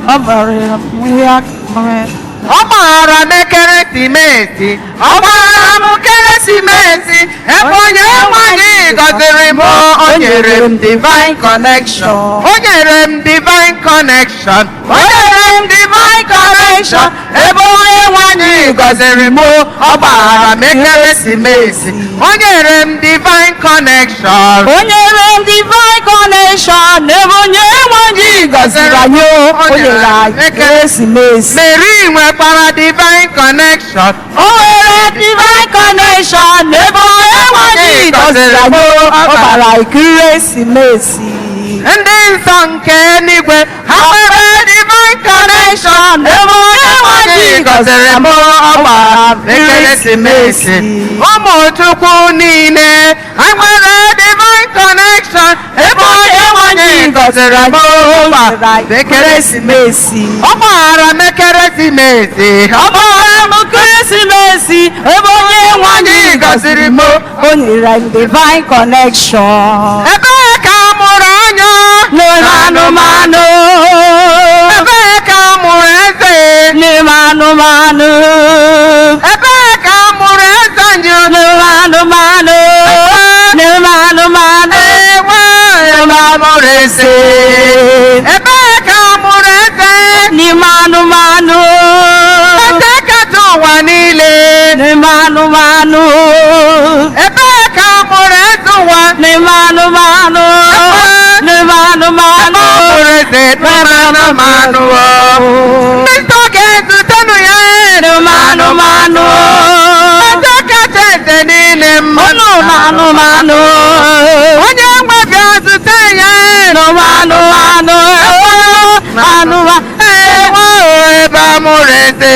ọ bara ya ọ gbara m ekeresimesi ọ gbara m ekeresimesi ebe onye nwanyị gọziri m o nyere m divine connection o nyere m divine connection o nyere m divine connection ebe onye nwanyị gọziri m ọ gbara m ekeresimesi o nyere m divine connection o nyere m divine connection ebe onye nwanyị gọziri anyị o nyere anyị ekeresimesi Mary nwekwara divine connection o nwere divine connection ebe onye nwanyị gọziri anyị ọ bara ekeresimesi ndị nsọ nke eluigwe ha nwere divine connection ebe onye nwanyị gọziri m ọ gbara ekeresimesi ụmụ Chukwu niile ha nwere divine connection ebe onye nwanyị gọziri m ọ gbara ekeresimesi ọ gbara m ekeresimesi ọ gbara m ekeresimesi ebe onye nwanyị gọziri m o nyere m divine connection ebee ka a mụrụ anya n'ime anụmanụ ebee ka a mụrụ eze n'ime anụmanụ ebee ka a mụrụ eze anyị n'ime anụmanụ n'ime anụmanụ ebe a mụrụ eze ebee ka a mụrụ eze n'ime anụmanụ eze kacha ụwa niile n'ime anụmanụ ebee ka a mụrụ eze ụwa n'ime anụmanụ n'ime anụmanụ mụrụ eze n'ime anụmanụ ndị nsọ ga-ezutenụ ya n'ime anụmanụ eze kacha eze niile mmadụ n'ime anụmanụ onye nwe bịa zute ya n'ime anụmanụ ebe a mụrụ eze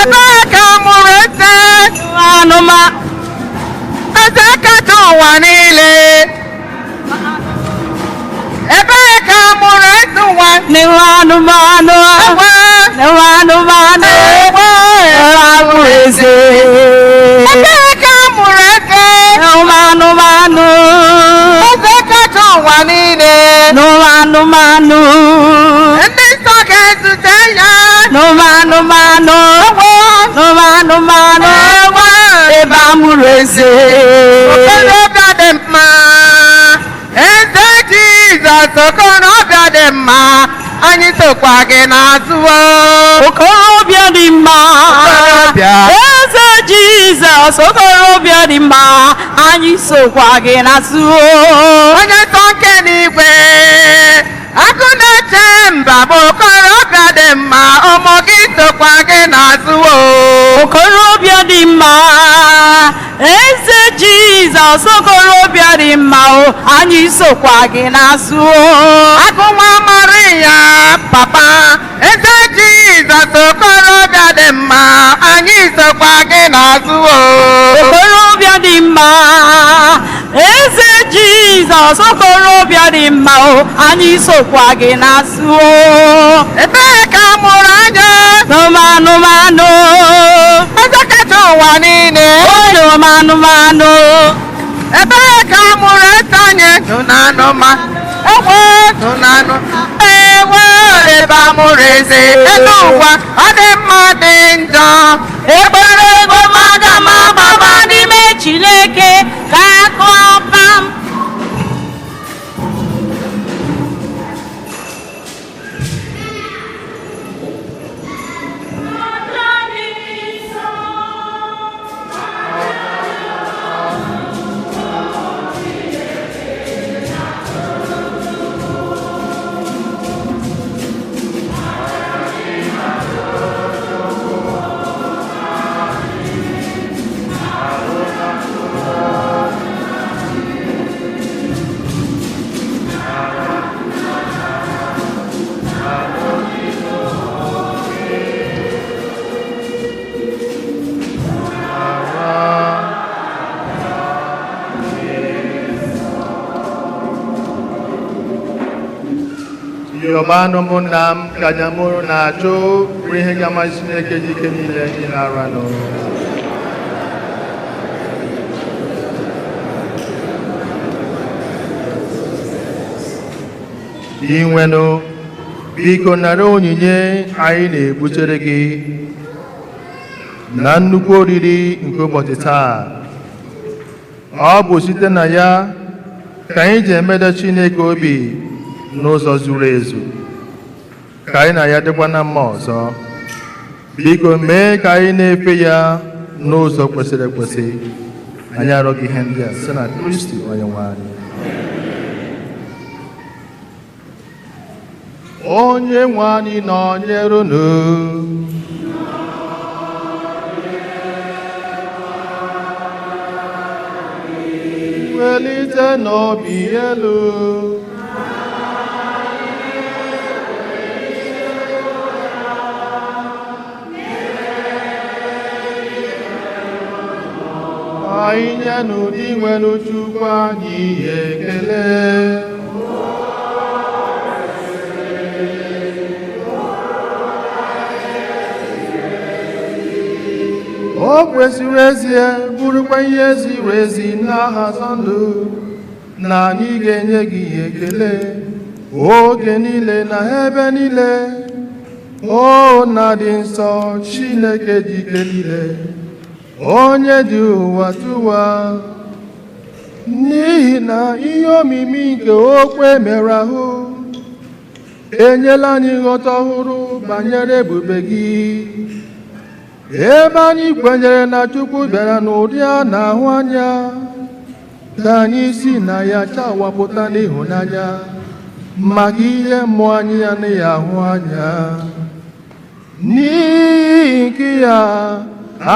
ebee ka a mụrụ eze anụmanụ eze kacha ụwa niile ebee ka a mụrụ eze ụwa n'ime anụmanụ n'ime anụmanụ abụrụ eze ebee ka a mụrụ eze n'ime anụmanụ eze kacha ụwa niile n'ime anụmanụ anụmanụ ebe amụrụ eze okorobịa dị mma eze Jizọs okorobịa dị mma anyị sokwa gị n'azụ okorobịa dị mma eze Jizọs okorobịa dị mma anyị sokwa gị n'azụ onye nsọ nke n'igwe agụ na-eche mba bụ okorobịa dị mma ụmụ gị sokwa gị n'azụ okorobịa dị mma eze Jizọs okorobịa dị mma anyị sokwa gị n'azụ agụ nwa Maria papa eze Jizọs okorobịa dị mma anyị sokwa gị n'azụ okorobịa dị mma eze Jizọs okorobịa dị mma anyị sokwa gị n'azụ ebee ka mụrụ anya anụmanụ eze kacha ụwa niile anụmanụ ebee ka mụrụ eze anyị ewe ebe amụrụ eze elu ụwa ọ dị mma dị njọ ekpere ego mmadụ ma gbaba n'ime Chineke ka akọpa Yọbanụ ụmụnna m ka anya mụrụ na-achụ bụ ihe ga-amasị Chineke ji ike niile ị na-arụ anụ. Inwenụ biko nara onyinye anyị na-ebutere gị na nnukwu oriri nke ụbọchị taa. Ọ bụ site na ya ka anyị ji emeda Chineke obi n'ụzọ zuru ezu, ka anyị na ya dịkwa na mma ọzọ. Biko mee ka anyị na-efe ya n'ụzọ kwesịrị ekwesị. Anyị arịọghị ihe ndị a site na Kristi Onyenwe anyị. Onye nwe anyị nọnyere unu. Welite n'obi elu. Anyị nye n'ụdị nwere Chukwu anyị ekele. O kwesịrị ezie bụrụkwa ihe ziri ezi n'aha ndụ na anyị ga-enye gị ekele oge niile na ebe niile. O na dị nsọ Chineke dị ike niile, onye dị ụwa tụwa, n'ihi na ihe omimi nke okwe mere ahụ enyela anyị nghọta ọhụrụ banyere ebube gị. Ebe anyị kwenyere na Chukwu bịara n'ụdị a na-ahụ anya, ka anyị si na ya chawapụta n'ịhụnanya maka ihe mmụọ anyị anaghị ahụ anya. N'ihi nke ya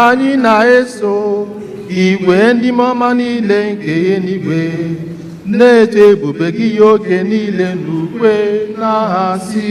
anyị na-eso igwe ndị ọma niile nke eluigwe na-eto ebube gị ya oge niile n'ukwe n'aha si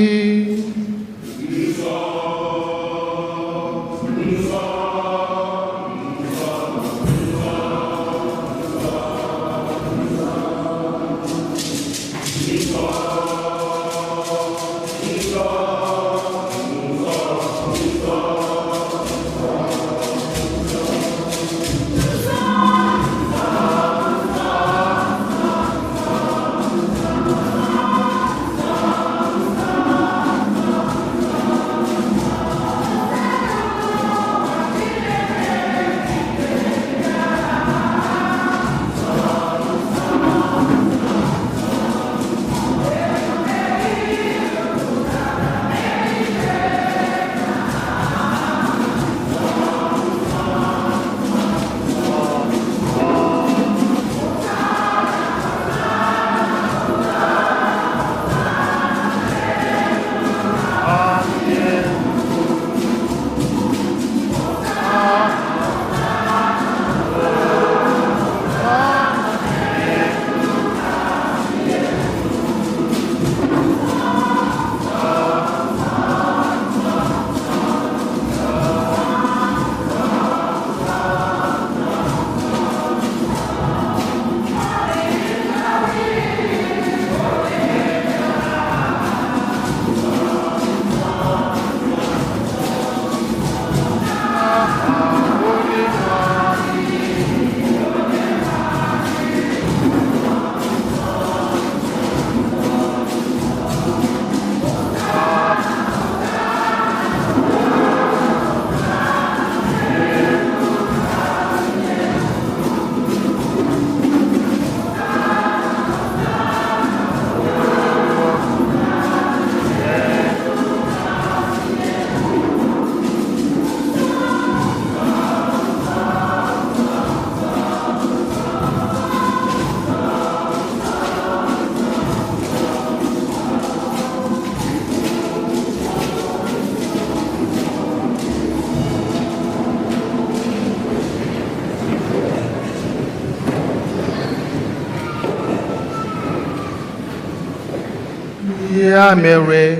Ya mere,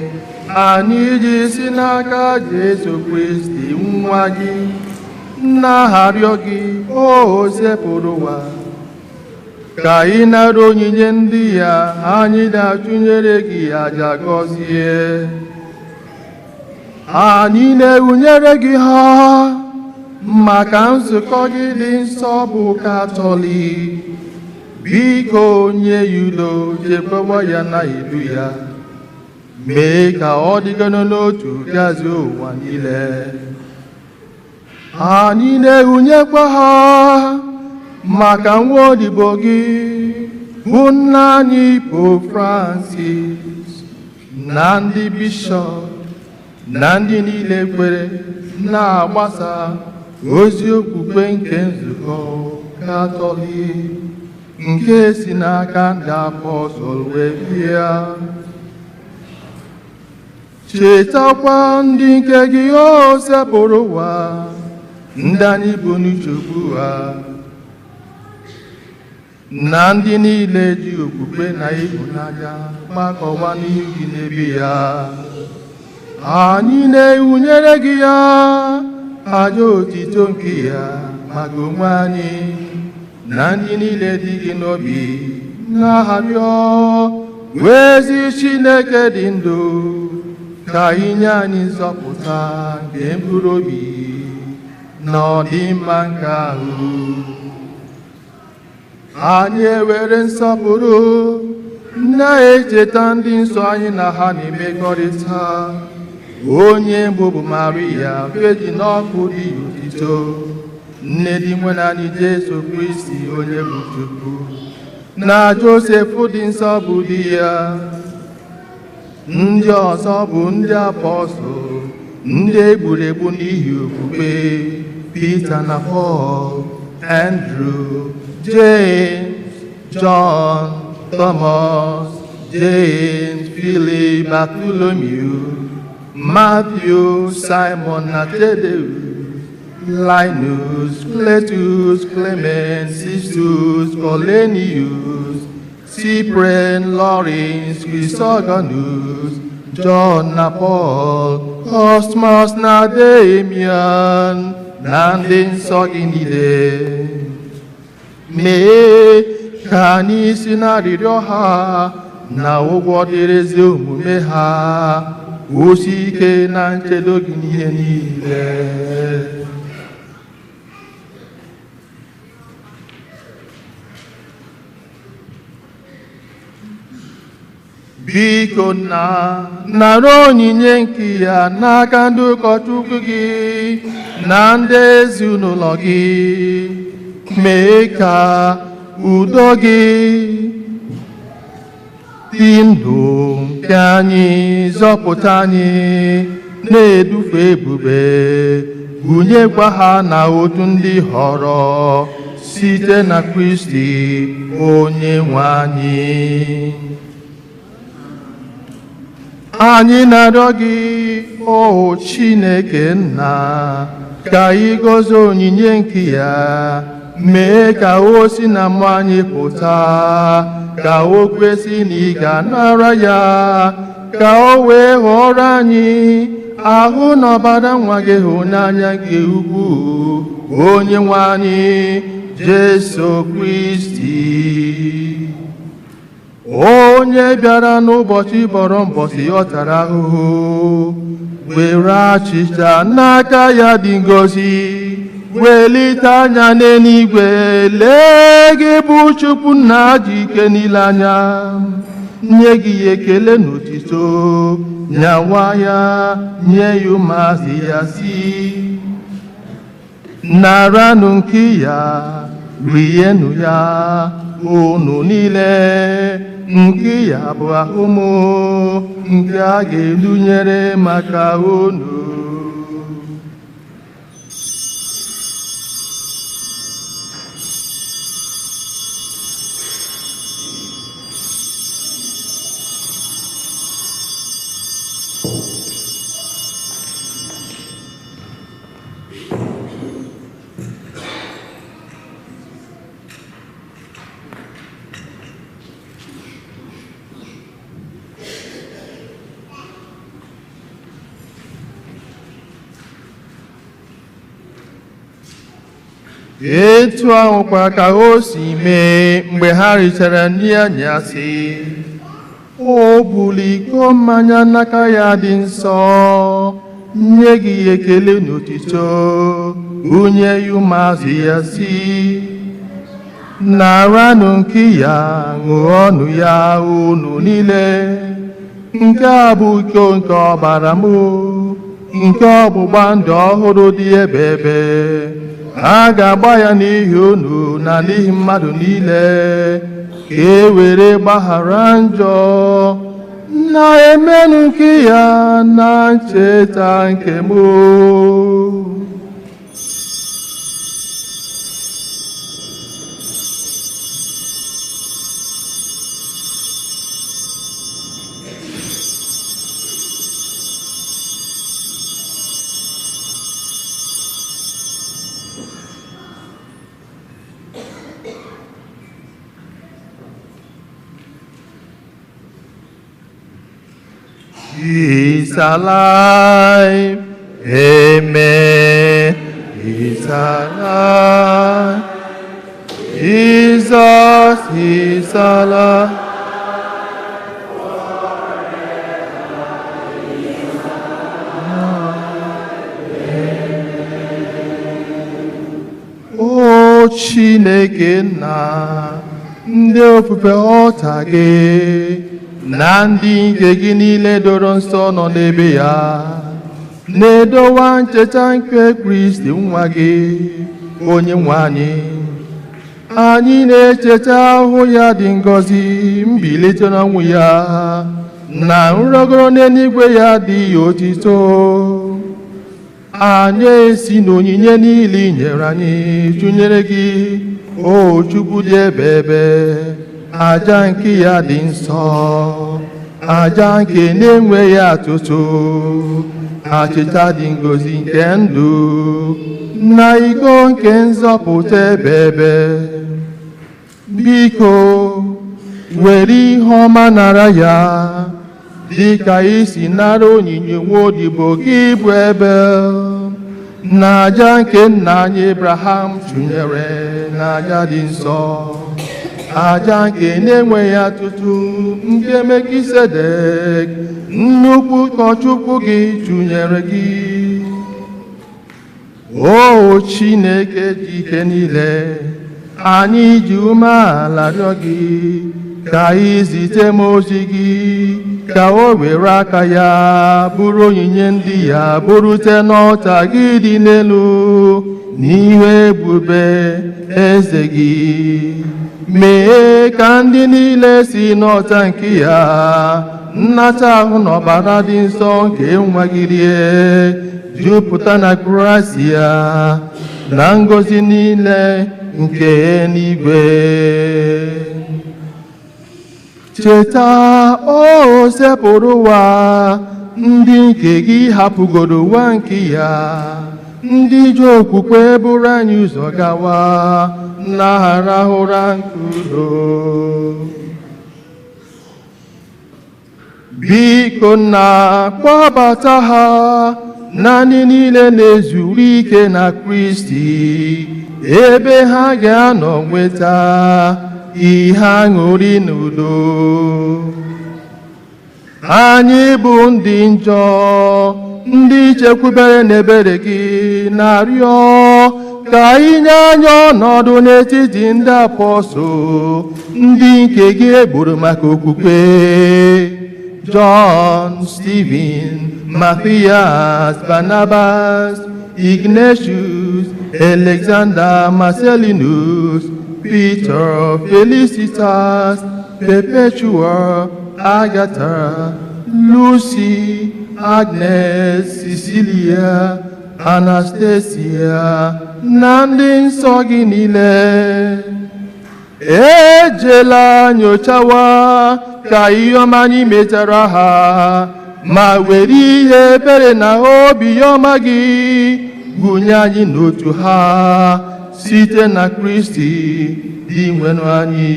anyị ji si n'aka Jesu Kristi nwa gị na-arịọ gị o sepụrụ ụwa ka ị nara onyinye ndị ya anyị na-achụnyere gị aja gọzie. Anyị na-ewunyere gị ha maka nzukọ gị dị nsọ bụ Katọlik. Biko nye ya udo, chekwawa ya na idu ya, mee ka ọ dịgano n'otu gazie ụwa niile. Anyị na-ewunyekwa ha maka nwa odibo gị bụ nna anyị Pope Francis na ndị bishọp na ndị niile kwere na-agbasa ozi okwukwe nke nzukọ Katọlik nke si n'aka ndị apọstọl wee bịa. Chetakwa ndị nke gị o sepụrụ ụwa, ndị anyị bụ n'uchukwu ha, na ndị niile ji okwukwe na ịhụnanya gbakọwa n'ihu gị n'ebe ya. Anyị na-ewunyere gị ya aja otito nke ya maka onwe anyị na ndị niile dị gị n'obi na-arịọ ezi Chineke dị ndụ ka inye anyị nzọpụta nke mkpụrụ obi na ọdịmma nke ahụ. Anyị ewere nsọpụrụ na-echeta ndị nsọ anyị na ha na-emekọrịta onye mbụ bụ Maria Virgin ọkụ dị otito, nne dị nwe anyị Jesu Kristi onye bụ Chukwu, na Josef dị nsọ bụ di ya. Ndị ọzọ bụ ndị apọstọl ndị egburu egbu n'ihi okwukwe, Pita na Pọl, Andrew, James, John, Thomas, James, Philip, Bartholomew, Matthew, Simon na Thaddeus, Linus, Cletus, Clement, Sixtus, Colenius, Cyprian, Lawrence, Chrysogonus, John na Paul, Cosmas na Damian, na ndị nsọ gị niile. Mee ka anyị si n'arịrịọ ha na ụgwọ dịrị ezi omume ha kwụsie ike na nchedo gị n'ihe niile. Biko nara onyinye nke ya n'aka ndị ụkọchukwu gị na ndị ezinụlọ gị. Mee ka udo gị dị ndụ nke anyị zọpụta anyị na-edufe ebube, gụnyekwa ha na otu ndị họrọ site na Kristi onye nwe anyị. Anyị na-arịọ gị o Chineke Nna ka ị gọzie onyinye nke ya, mee ka o si na mmụọ anyị pụta, ka o kwesị na ị ga-anara ya, ka o wee ghọrọ anyị ahụ na ọbara nwa gị hụnanya nke ukwuu, onye nwe anyị Jesu Kristi, onye bịara n'ụbọchị bọrọ mbọsị ọ tara ahụhụ, were achịcha n'aka ya dị ngọzi, welite anya n'eluigwe, lee gị bụ Chukwu Nna ji ike niile anya, nye gị ekele n'otito, nyawa ya, nye ya ụmụazị ya si, naranụ nke ya, rienụ ya unu niile, nke ya bụ ahụ m nke a ga-edunyere maka unu. etu ahụkwa ka o si mee mgbe ha richara nri anyasị. O buli iko mmanya n'aka ya dị nsọ, nye gị ekele n'otito, onye ya ụmụazụ ya si, naranụ nke ya, ṅụọnụ ya unu niile, nke a bụ iko nke ọbara m, nke ọgbụgba ndụ ọhụrụ dị ebe ebe. A ga-agba ya n'ihi unu na n'ihi mmadụ niile, ka e were gbaghara njọ, na-emenụ nke ya na ncheta nke m. He's alive. Amen. He's alive. Jesus is alive. O Chineke nna, ndị ofufe ọta gị na ndị nke gị niile doro nsọ nọ n'ebe ya, na-edowa ncheta nke Kristi nwa gị, onye nwe anyị. Anyị na-echeta ahụ ya dị ngọzi, mbilite n'ọnwụ ya, na nrọgoro n'eluigwe ya dị otito. Anyị esi n'onyinye niile i nyere anyị tụnyere gị, o Chukwu dị ebe ebe, aja nke ya dị nsọ, aja nke na-enweghị atụtụ, achịcha dị ngọzi nke ndụ, na iko nke nzọpụta ebe ebe. Biko, were ihe ọma nara ya, dị ka isi nara onyinye nwaodibo gị bụ Ebel, na aja nke nna anyị Abraham tụnyere na aja dị nsọ, aja nke na-enweghị atụtụ nke Mekisedek, nnukwu ụkọchukwu gị tụnyere gị. O Chineke dị ike niile, anyị ji umeala rịọ gị ka ị zite mmụọ ozi gị, ka o were aka ya bụrụ onyinye ndị ya burute n'ọta gị dị n'elu, n'ihe ebube eze gị. Mee ka ndị niile si n'ọta nke ya nnata ahụ n'ọbara dị nsọ nke nwa gị rie, jupụta na gracia na ngọzi niile nke eluigwe. Cheta, o sepụrụ ụwa, ndị nke gị hapụgoro ụwa nke ya, ndị ji okwukwe buru anyị ụzọ gawa, na-arahụ ụra nke udo. Biko nna, kpọbata ha na ndị niile na-ezuru ike na Kristi, ebe ha ga-anọ nweta ihe aṅụrị n'udo. Anyị bụ ndị njọ, ndị chekwubere n'ebere gị, na-arịọ ka anyị nye anyị ọnọdụ n'etiti ndị apọstọl, ndị nke gị egburu maka okwukwe: John, Stephen, Matthias, Barnabas, Ignatius, Alexander, Marcellinus, Peter, Felicitas, Perpetua, Agatha, Lucy, Agnes, Cecilia, Anastasia, na ndị nsọ gị niile. Ejela nyochawa ka ihe ọma anyị metara ha, ma were ihe ebere na obi ọma gị gụnye anyị n'otu ha, site na Kristi dị nwenụ anyị,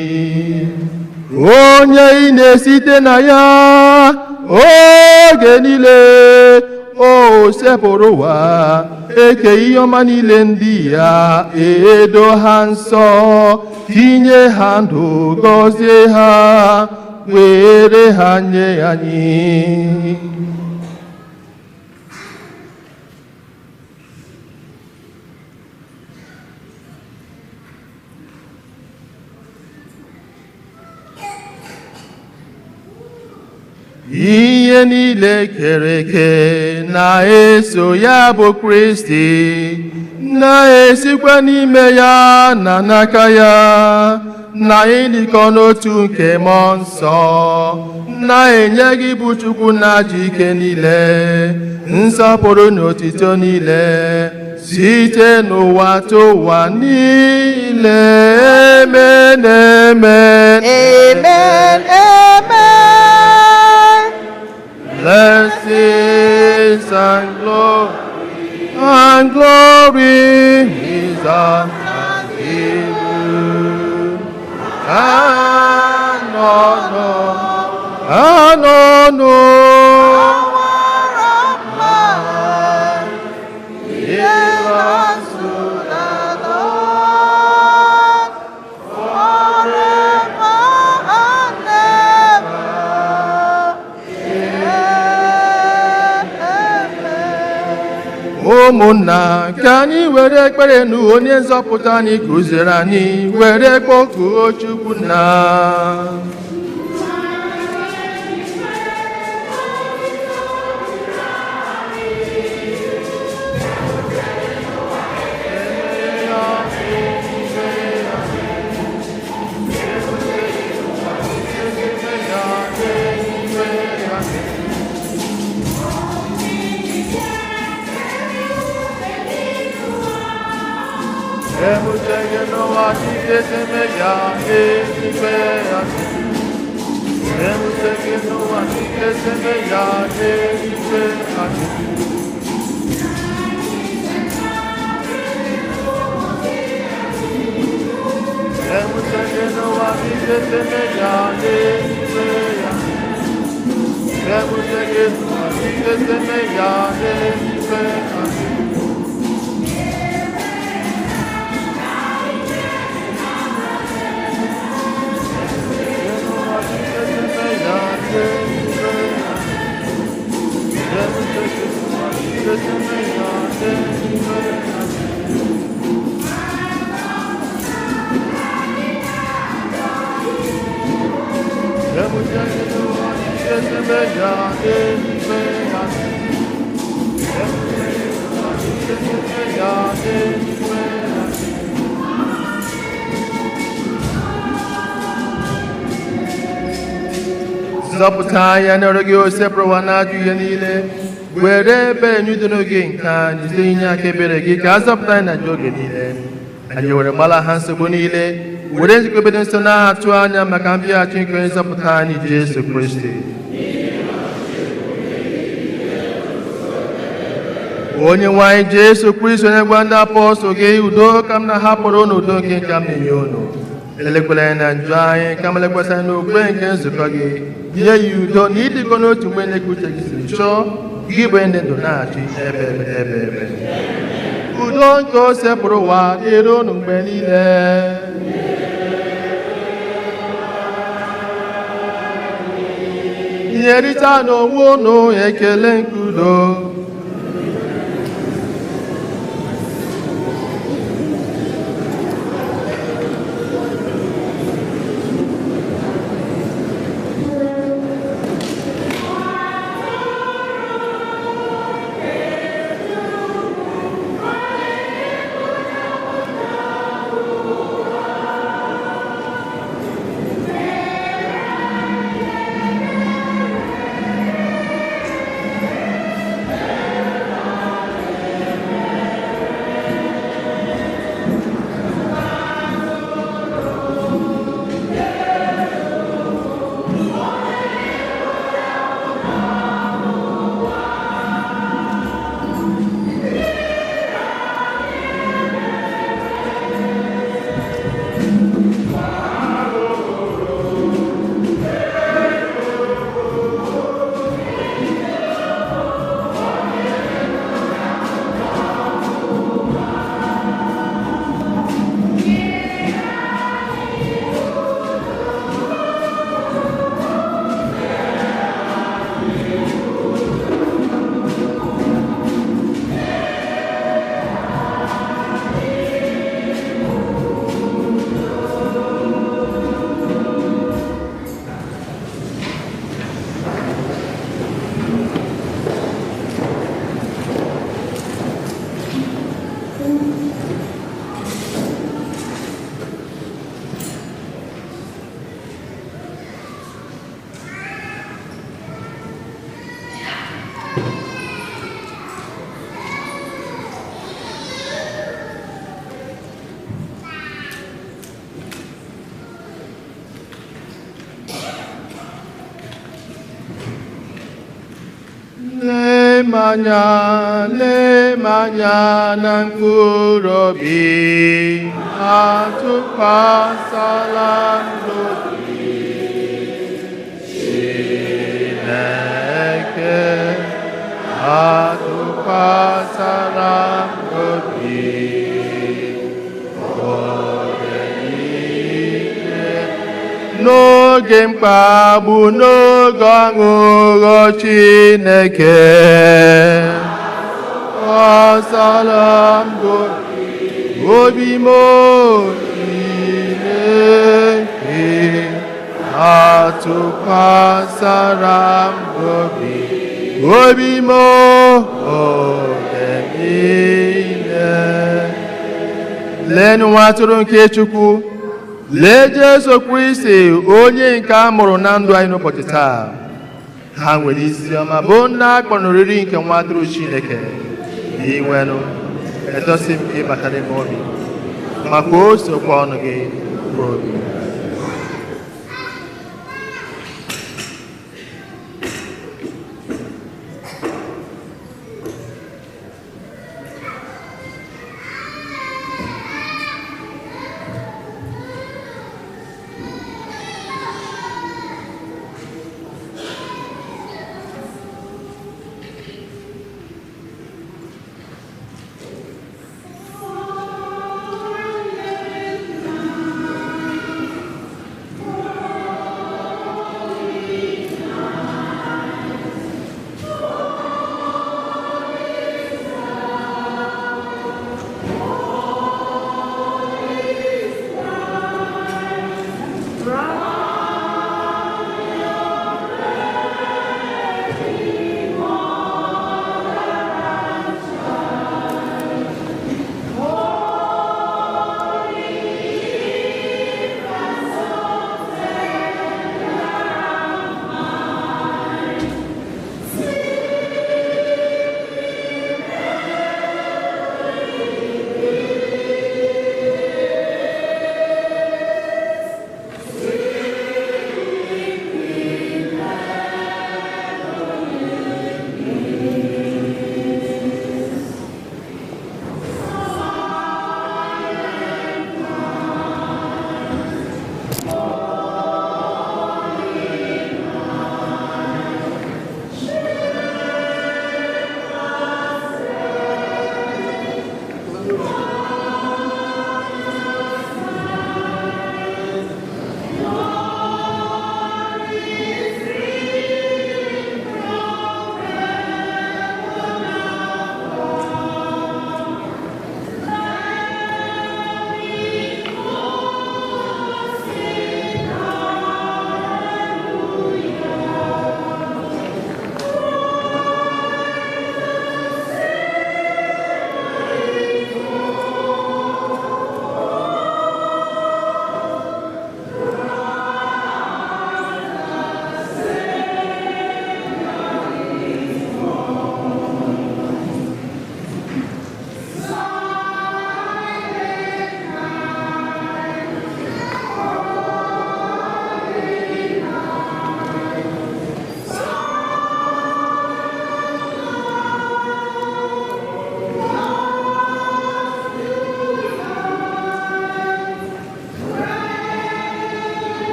onye ị na-esite na ya oge niile o sepụrụ ụwa eke ihe ọma niile ndị ya edo ha nsọ tinye ha ndụ gọzie ha were ha nye anyị. Ihe niile kere eke na-eso ya bụ Kristi, na-esikwa n'ime ya na n'aka ya, na ịdịkọ n'otu nke mmụọ nsọ, na-enye gị bụ Chukwu na-achị ike niile, nsọpụrụ na otito niile, site n'ụwa tụwa niile. Amen, amen. Amen, amen. Blessings and glory is unto you, and honor, belongs to the Lord forever and ever. Ụmụnna, ka anyị were ekpere nụ onye nzọpụta anyị kụziri anyị, were kpọkuo Chukwu nna. Zọpụta anya n'ọrụ gị o sepụrụwa n'ajọ ihe niile, were ebe enyudo n'oge nke anyị site inye aka ebere gị ka a zọpụta anyị na ajọ oge niile. Anyị were gbala ha nsogbu niile, were nzikọbe dị nsọ na-atụ anya maka mbịaghachi nke onye nzọpụta anyị Jesu Kristi. Onye nwe anyị Jesu Kristi, onye gwa ndị apọstọl gị, udo ka m na-ahapụrụ unu, udo nke ka m na-enye unu. Elekwala anyị na njọ anyị, kama lekwasị anyị n'okpukpe nke nzukọ gị. Nye ya udo na ịdịkọ n'otu mgbe na-ekpe uche gị siri chọọ, gị bụ ndị ndụ na-achị ebe. Udo nke o sepụrụ ụwa dịrị unu mgbe niile. Nyerịta n'onwe unu ekele nke udo. anya na mkpụrụ obi atụkwasịla n'obi Chineke atụkwasịla n'obi oge niile n'oge mkpagbu n'oge ọṅụṅụ Chineke Salam obi m Chineke atụkwasịra m obi m oge niile. Lee nwa atụrụ nke Chukwu, lee Jesu Kristi onye nke a mụrụ na ndụ anyị n'ụbọchị taa. Ha nwere isi ọma bụ ndị akpọrọ n'oriri nke nwa atụrụ Chineke. Iwenụ edosi m ka ịbata n'ime obi maka o sokwa ọnụ gị bụ obi.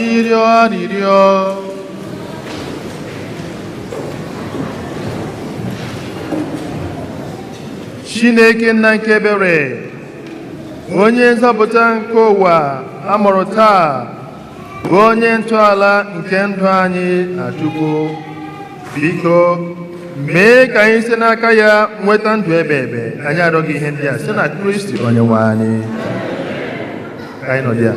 anyị rịọ arịrịọ. Chineke nna nke ebere, onye nzọpụta nke ụwa amụrụ taa, bụ onye ntọala nke ndụ anyị na Chukwu, biko mee ka anyị site n'aka ya nweta ndụ ebe ebe. Anyị arịọghị ihe ndị a site na Kristi Onyenwe anyị. Ka anyị nọdụ ya.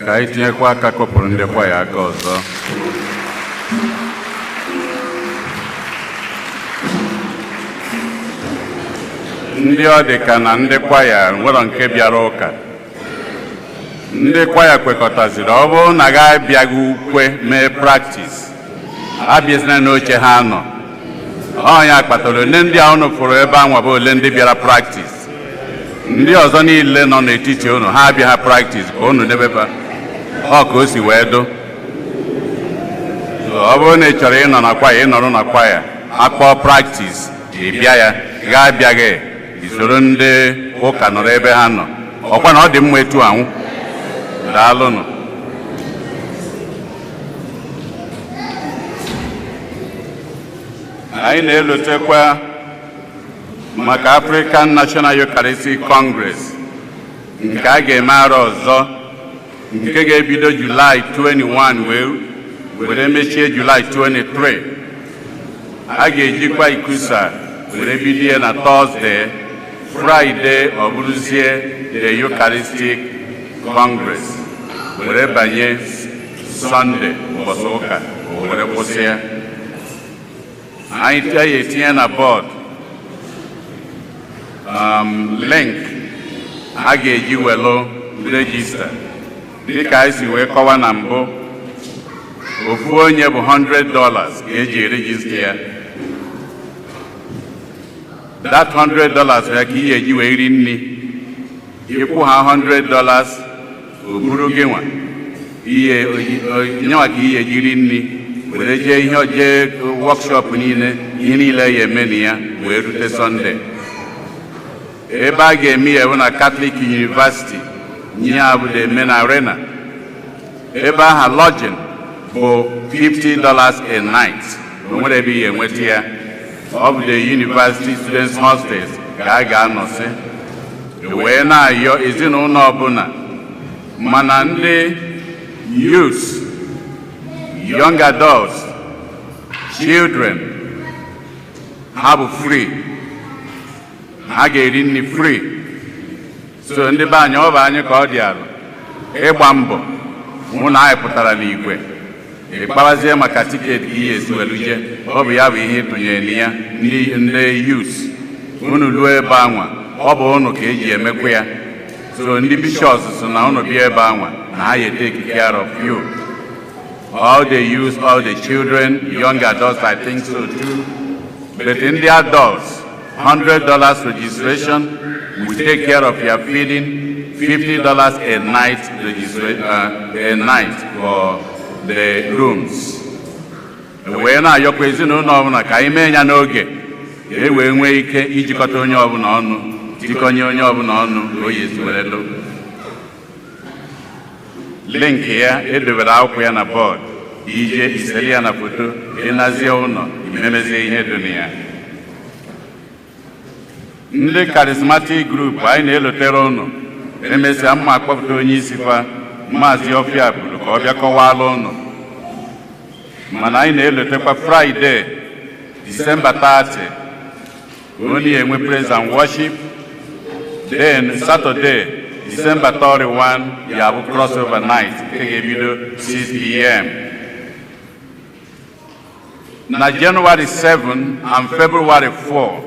Ka anyị tinyekwa aka kụpụrụ ndị kwa ya aka ọzọ. Ndị ọ dị ka na ndị kwaya nwere nke bịara ụka. Ndị kwaya kwekọtaziri ọ bụrụ na ga abịaghị ukwe mee praktis, abịazina n'oche ha nọ. Ọnya kpatara ole ndị a unu fụrụ ebe anwa bụ ole ndị bịara praktis. Ndị ọzọ niile nọ n'etiti unu ha abịa praktis ka unu debeba ọ ka o si wee do. Ọ bụrụ na ị chọrọ ịnọ na kwaya, ịnọrọ na kwaya, akpọ praktis, ị bịa ya, ga abịaghị isoro ndị ụka nọrọ ebe ha nọ. Ọkwa na ọ dị mma etu anwụ. Daalụnụ. Anyị na-elotekwa maka African National Eucharistic Congress nke a ga-eme arọ ọzọ, nke ga-ebido July 21 were mechie July 23. A ga-ejikwa ikusa were bidie na Thursday, Friday ọ bụrụzie the Eucharistic Congress, were banye Sunday ụbọchị ụka were kwụsị ya. Anyị etinye na bọọdụ link a ga-eji welu rejista dịka anyị si wee kọwa na mbụ. Ofu onye bụ $100 ka eji rejista ya. That $100 ya ka ihe eji wee ri nri. Ịkwụ ha $100 o buru gị nwa nyewa ka ihe eji ri nri, were jee workshop niile, ihe niile ya eme na ya wee rute Sunday. Ebe a ga-eme ya bụ na Catholic University nye abụ the main arena. Ebe aha lodging bụ $50 a night. O nwere ebe ihe enweta ya. Ọ bụ the University Students Hostels ka a ga-anọsị. Wee na-ayọ ezinụlọ ọbụla, mana ndị youths, young adults, children, ha bụ free. Ha ga-eri nri free. So ndị be anyị ọ bụ anyị ka ọ dị alụ ịgba mbọ mụ na anyị pụtara n'igwe ịkparazie maka tiketi ka ihe esi weluje. Ọ bụ ya bụ ihe tụnyere na ya. Ndị youth unu luo ebe anwa, ọ bụ unu ka eji emekwa ya. So ndị bishops so na unu bịa ebe anwa na ha take care of you. All the youth, all the children, young adults, I think so too. But in the adults, $100 registration, we take care of your feeding, $50 a night a night for the rooms. Wee na-ayọkwa ezinụlọ ọbụla ka anyị mee ya n'oge e wee nwee ike ijikọta onye ọbụla ọnụ, tikọnye onye ọbụla ọnụ ka o yesi were do. Link ya edobere akwụkwọ ya na bọọdụ, ije iseli ya na foto, ịnazie ụlọ, imemezie ihe dị na ya. Ndị charismatic group anyị na-elotere ụnụ, emesịa mma akpọpụta onye isi kwa Maazị Ọfịa bụrụ ka ọ bịa kọwala ụnụ. Mana anyị na-elotekwa Friday, December 30, only enwe praise and worship. Then Saturday, December 31, you have crossover night, ebido 6 p.m. Na January 7 and February 4,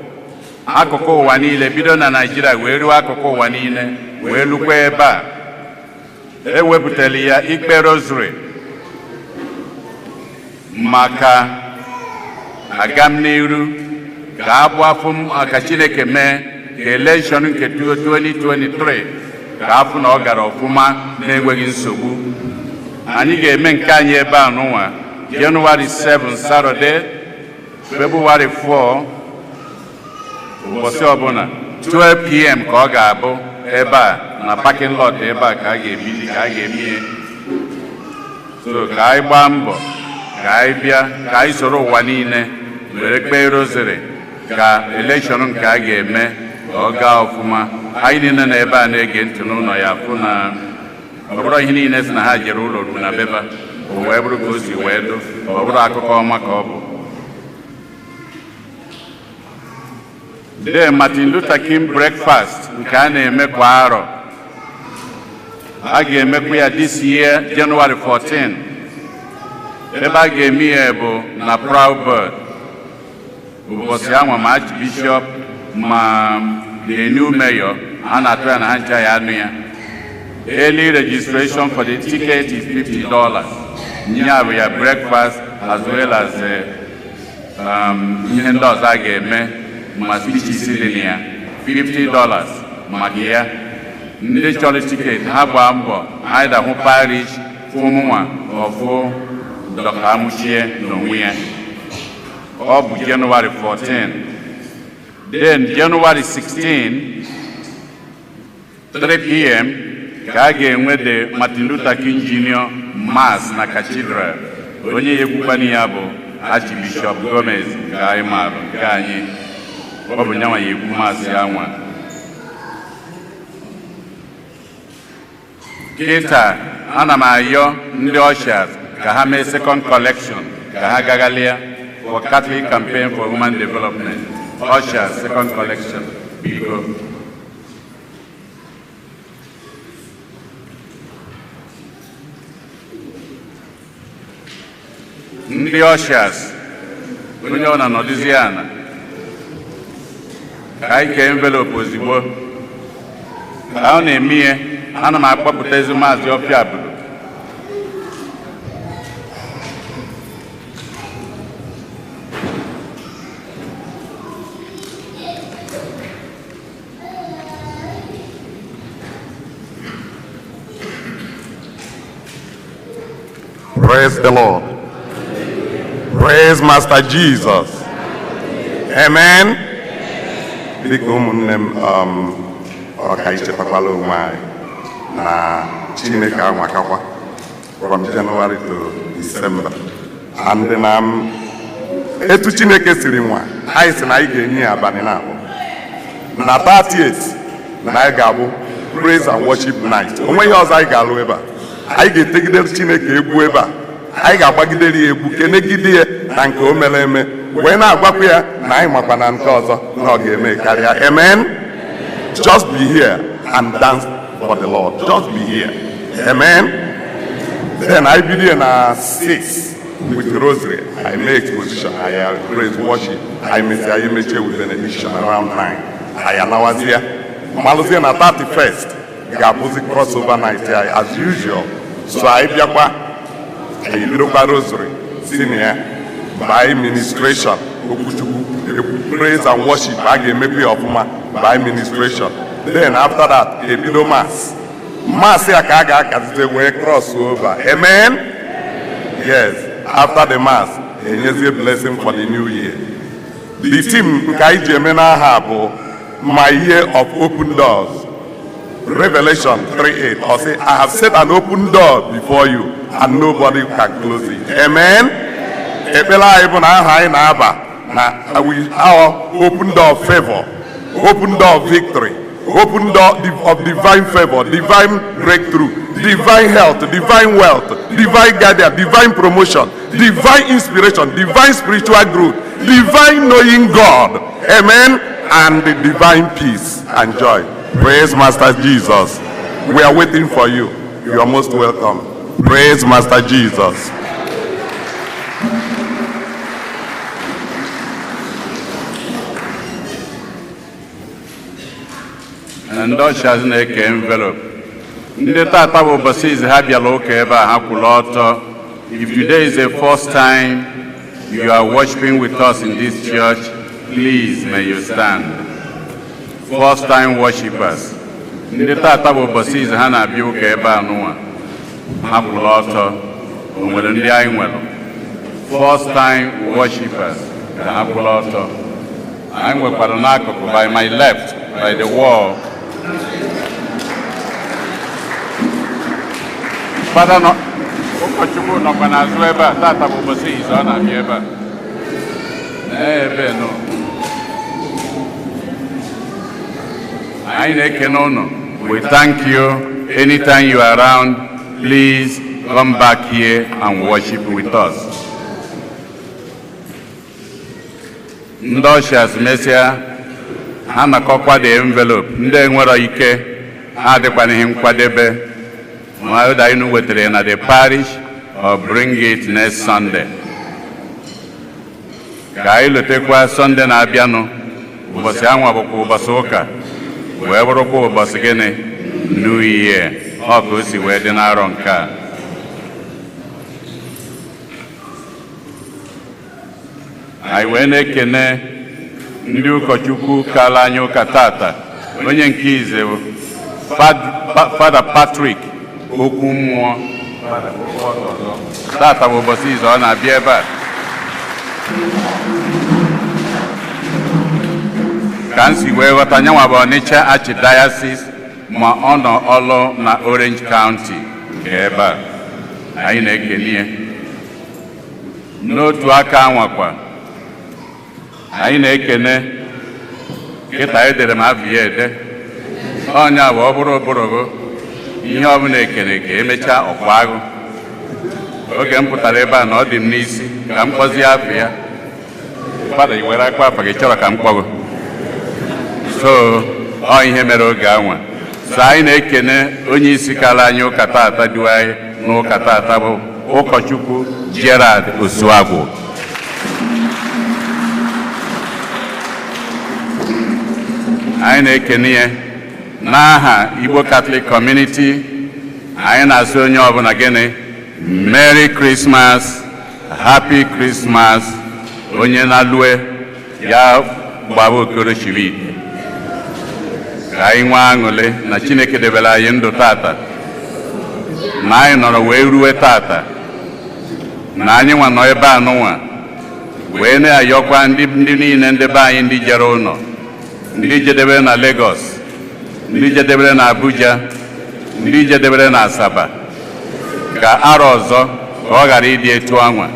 akụkụ ụwa niile bido na Nigeria wee ruo akụkụ ụwa niile wee lukwa ebe a. Ewepụtara ya ikpe rosary maka agam n'iru ka abụ afọ maka Chineke mee ka election nke 2023 ka afọ na ọ gara ọfụma na-enweghị nsogbu. Anyị ga-eme nke anyị ebe a n'ụwa January 7 Saturday, February 4 ụbọchị ọbụla 12 p.m. ka ọ ga-abụ ebe a na parking lot ebe a ka a ga-ebili ka a ga-eme. So ka anyị gbaa mbọ ka anyị bịa ka anyị soro ụwa niile were kpee rosary ka election nke a ga-eme ka ọ gaa ọfụma. Anyị niile na ebe a na-ege ntị n'ụlọ ya fụ na ọ bụrụ ihe niile si na ha jere ụlọ ru na beba o wee bụrụ ka o si wee dụ ọ bụrụ akụkọ ọma ka ọ bụ. The Martin Luther King breakfast nke a na-eme kwa arọ a ga-emekwa ya this year January 14 ebe a ga-eme ya bụ na Proud Bird. Ụbọchị anwa ma Archbishop ma the new mayor a na-atụ ya na ha ncha ya anụ ya. Early registration for the ticket is $50. Nya bụ ya breakfast as well as ihe ndị ọzọ a ga-eme ma speeches dị na ya $50 maka ya. Ndị chọrọ ticket ha gbaa mbọ either hụ parish fụ mụnwa ọfụ Dr. Amuchie n'onwe ya. Ọ bụ January 14. Then January 16 3 p.m. ka a ga-enwe the Martin Luther King Jr. Mass na Cathedral. Onye ekwukwana ya bụ Archbishop Gomez nke anyị maara nke anyị. Ọ bụ nyanwa ya ekwu maasị ya nwa. Kịta ana m ayọ ndị ushers ka ha mee second collection ka ha gaghalịa for Catholic Campaign for Human Development. Ushers second collection biko. Ndị ushers onye ọ na-anọdụzi ana ka anyị kee envelope ozigbo ka ọ na-eme ihe. Ana m akpọpụta ezi Maazị Ọfịa Bụrụ. Praise the Lord. Praise Master Jesus. Amen. Biko ụmụnne m ọka ichetakwala onwe anyị na Chineke anwakakwa from January to December. And na etu Chineke siri nwa anyị si na anyị ga-enye ya abalị na-abụ na 38 na anyị ga-abụ praise and worship night. Onwe ihe ọzọ anyị ga-alụ ebe a. Anyị ga-etegidere Chineke egwu ebe a. Anyị ga-agbagidere ya egwu kenegide ya na nke o mere eme wee na-agwakwa ya na anyị makwa na nke ọzọ na ọ ga-eme karịa. Amen. Just be here and dance for the Lord. Just be here. Amen. Then I begin at 6 with the rosary. I make exposition. I praise worship. I make with benediction around 9. I announce here. Maluzia na 31st. Gabuzi crossover night here as usual. So I biakwa a little rosary senior by ministration. Praise and worship. I give me of by ministration. Then after that, a little mass. Mass here we cross over. Amen. Yes. After the mass, a blessing for the new year. The team Kaijemena have my year of open doors. Revelation 3:8. Or say, I have set an open door before you, and nobody can close it. Amen. Our open door of favor, open door of victory, open door of divine favor, divine breakthrough, divine health, divine wealth, divine guidance, divine promotion, divine inspiration, divine spiritual growth, divine knowing God. Amen. And the divine peace and joy. Praise Master Jesus. We are waiting for you. You are most welcome. Praise Master Jesus. And ushers na-eke envelope. Ndị tata bụ ụbọchị izi ha bịala ụka ebe a ha kwụrụ ọtọ. If today is the first time you are worshiping with us in this church, please may you stand. First time worshipers. Ndị tata bụ ụbọchị izi ha na-abịa ụka ebe a n'ụwa ha kwụrụ ọtọ. O nwere ndị anyị nwere. first-time worshippers. I'm with Paranako by my left, by the wall. Father, no, Okachubu no Panazueba, Tata Bobosi is on Amieba. No. We thank you. Anytime you are around, please come back here and worship with us. Ndoshas Mesia, Hana Kokwa the envelope, Nde Nwara Ike, Adekwanihim Kwadebe, Mwayodainu Wetere at the parish, or bring it next Sunday. Kailu Tekwa Sunday na Abiano, Ubasiangwa Boku Ubasoka, Webroko Ubasigene, New Year, Ogusi Wedding Aronka. I wene kene ndị ụkọchukwu kala anyị ụka tata onye nke ize Father Patrick okwu mmụọ tata bụ ụbọchị izu ọ na-abịa ebe a ka m si wee ghọta nyanwa bụ Onitsha Archdiocese ma ọ nọ ọlụ na Orange County nke ebe a anyị na-ekene ya n'otu aka anwakwa anyị na-ekene kịta edere m abịa ede onye bụ ọ bụrụ bụrụgo ihe ọ bụla ekene ka emechaa ọkwa agụ oge m pụtara ebe a na ọ dị m n'isi ka m kpọzie afọ ya Fada were akpa afa gị chọrọ ka m kpọgo so ọ ihe mere oge anwa so anyị na-ekene onye isi kala anyị ụka tata du anyị n'ụka tata bụ ụkọchukwu Gerald Osuagwu. Anyị na-ekene ya n'aha Igbo Catholic Community. Anyị na-asị onye ọbụla gịnị Merry Christmas, Happy Christmas. Onye na-alue ya gbaba okoro shiri ite ka anyị nwee aṅụle na Chineke debere anyị ndụ tata na anyị nọrọ wee ruwe tata na anyị nwa nọ ebe anụnwa wee na-ayọkwa ndị niile ndị be anyị ndị jere ụlọ, ndị jedebere na Lagos, ndị jedebere na Abuja, ndị jedebere na Asaba, ka arọ ọzọ ka ọ ghara ịdị etu anwa,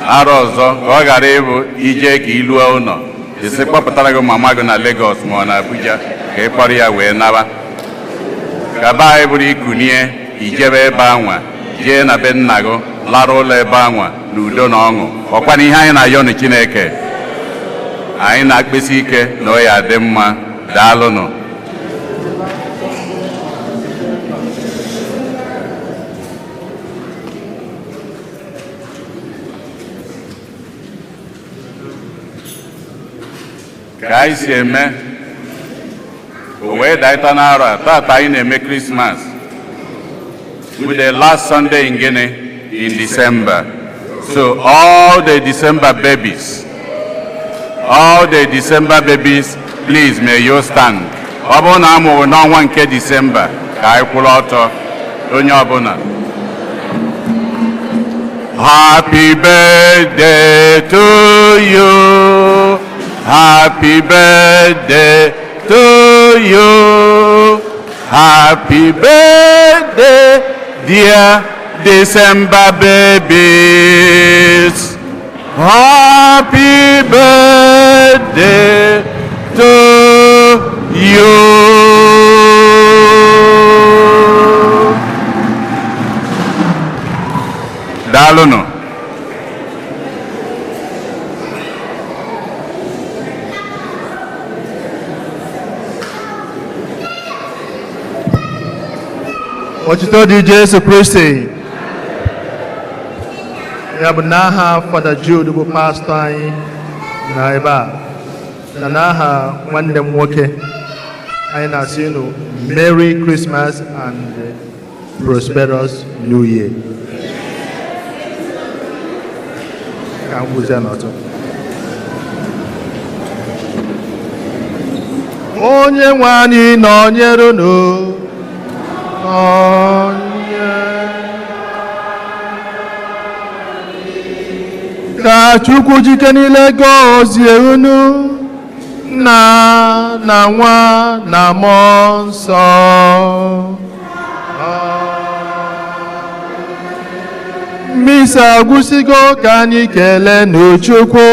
arọ ọzọ ka ọ ghara ịbụ ije ka iluo ụlọ isi kpọpụtara gị mama gị na Lagos ma ọ na Abuja ka ị kpọrọ ya wee naba, ka be anyị bụrụ ikunie ijebe ebe anwa jee na be nna gị lara ụlọ ebe anwa na udo na ọṅụ. Ọkwa na ihe anyị na-ayọ na Chineke, anyị na-akpesi ike na ọ ya dị mma. Daalụnụ. Ka anyị si eme o wee daịta n'arọ a tata anyị na-eme Christmas with the last Sunday in Guinea in December. So all the December babies, please may you stand. Ọ bụrụ na amụrụ n'ọnwa nke December ka anyị kwụrụ ọtọ onye ọbụla. Happy birthday to you. Happy birthday to you. Happy birthday, dear December babies. Happy birthday to you. Daalụnụ. Otito dị Jesu Kristi. Ya bụ n'aha Fada Jude bụ pastọ anyị na ebe a, na n'aha nwanne m nwoke anyị na-asị unu Merry Christmas and prosperous New Year. Ka m kwụzie n'ọtụ. Onye nwe anyị nọnyere unu. Ka Chukwu jike niile gọzie unu na nwa na mmụọ nsọ. Misa agwụsịgo ka anyị kelee n'Chukwu.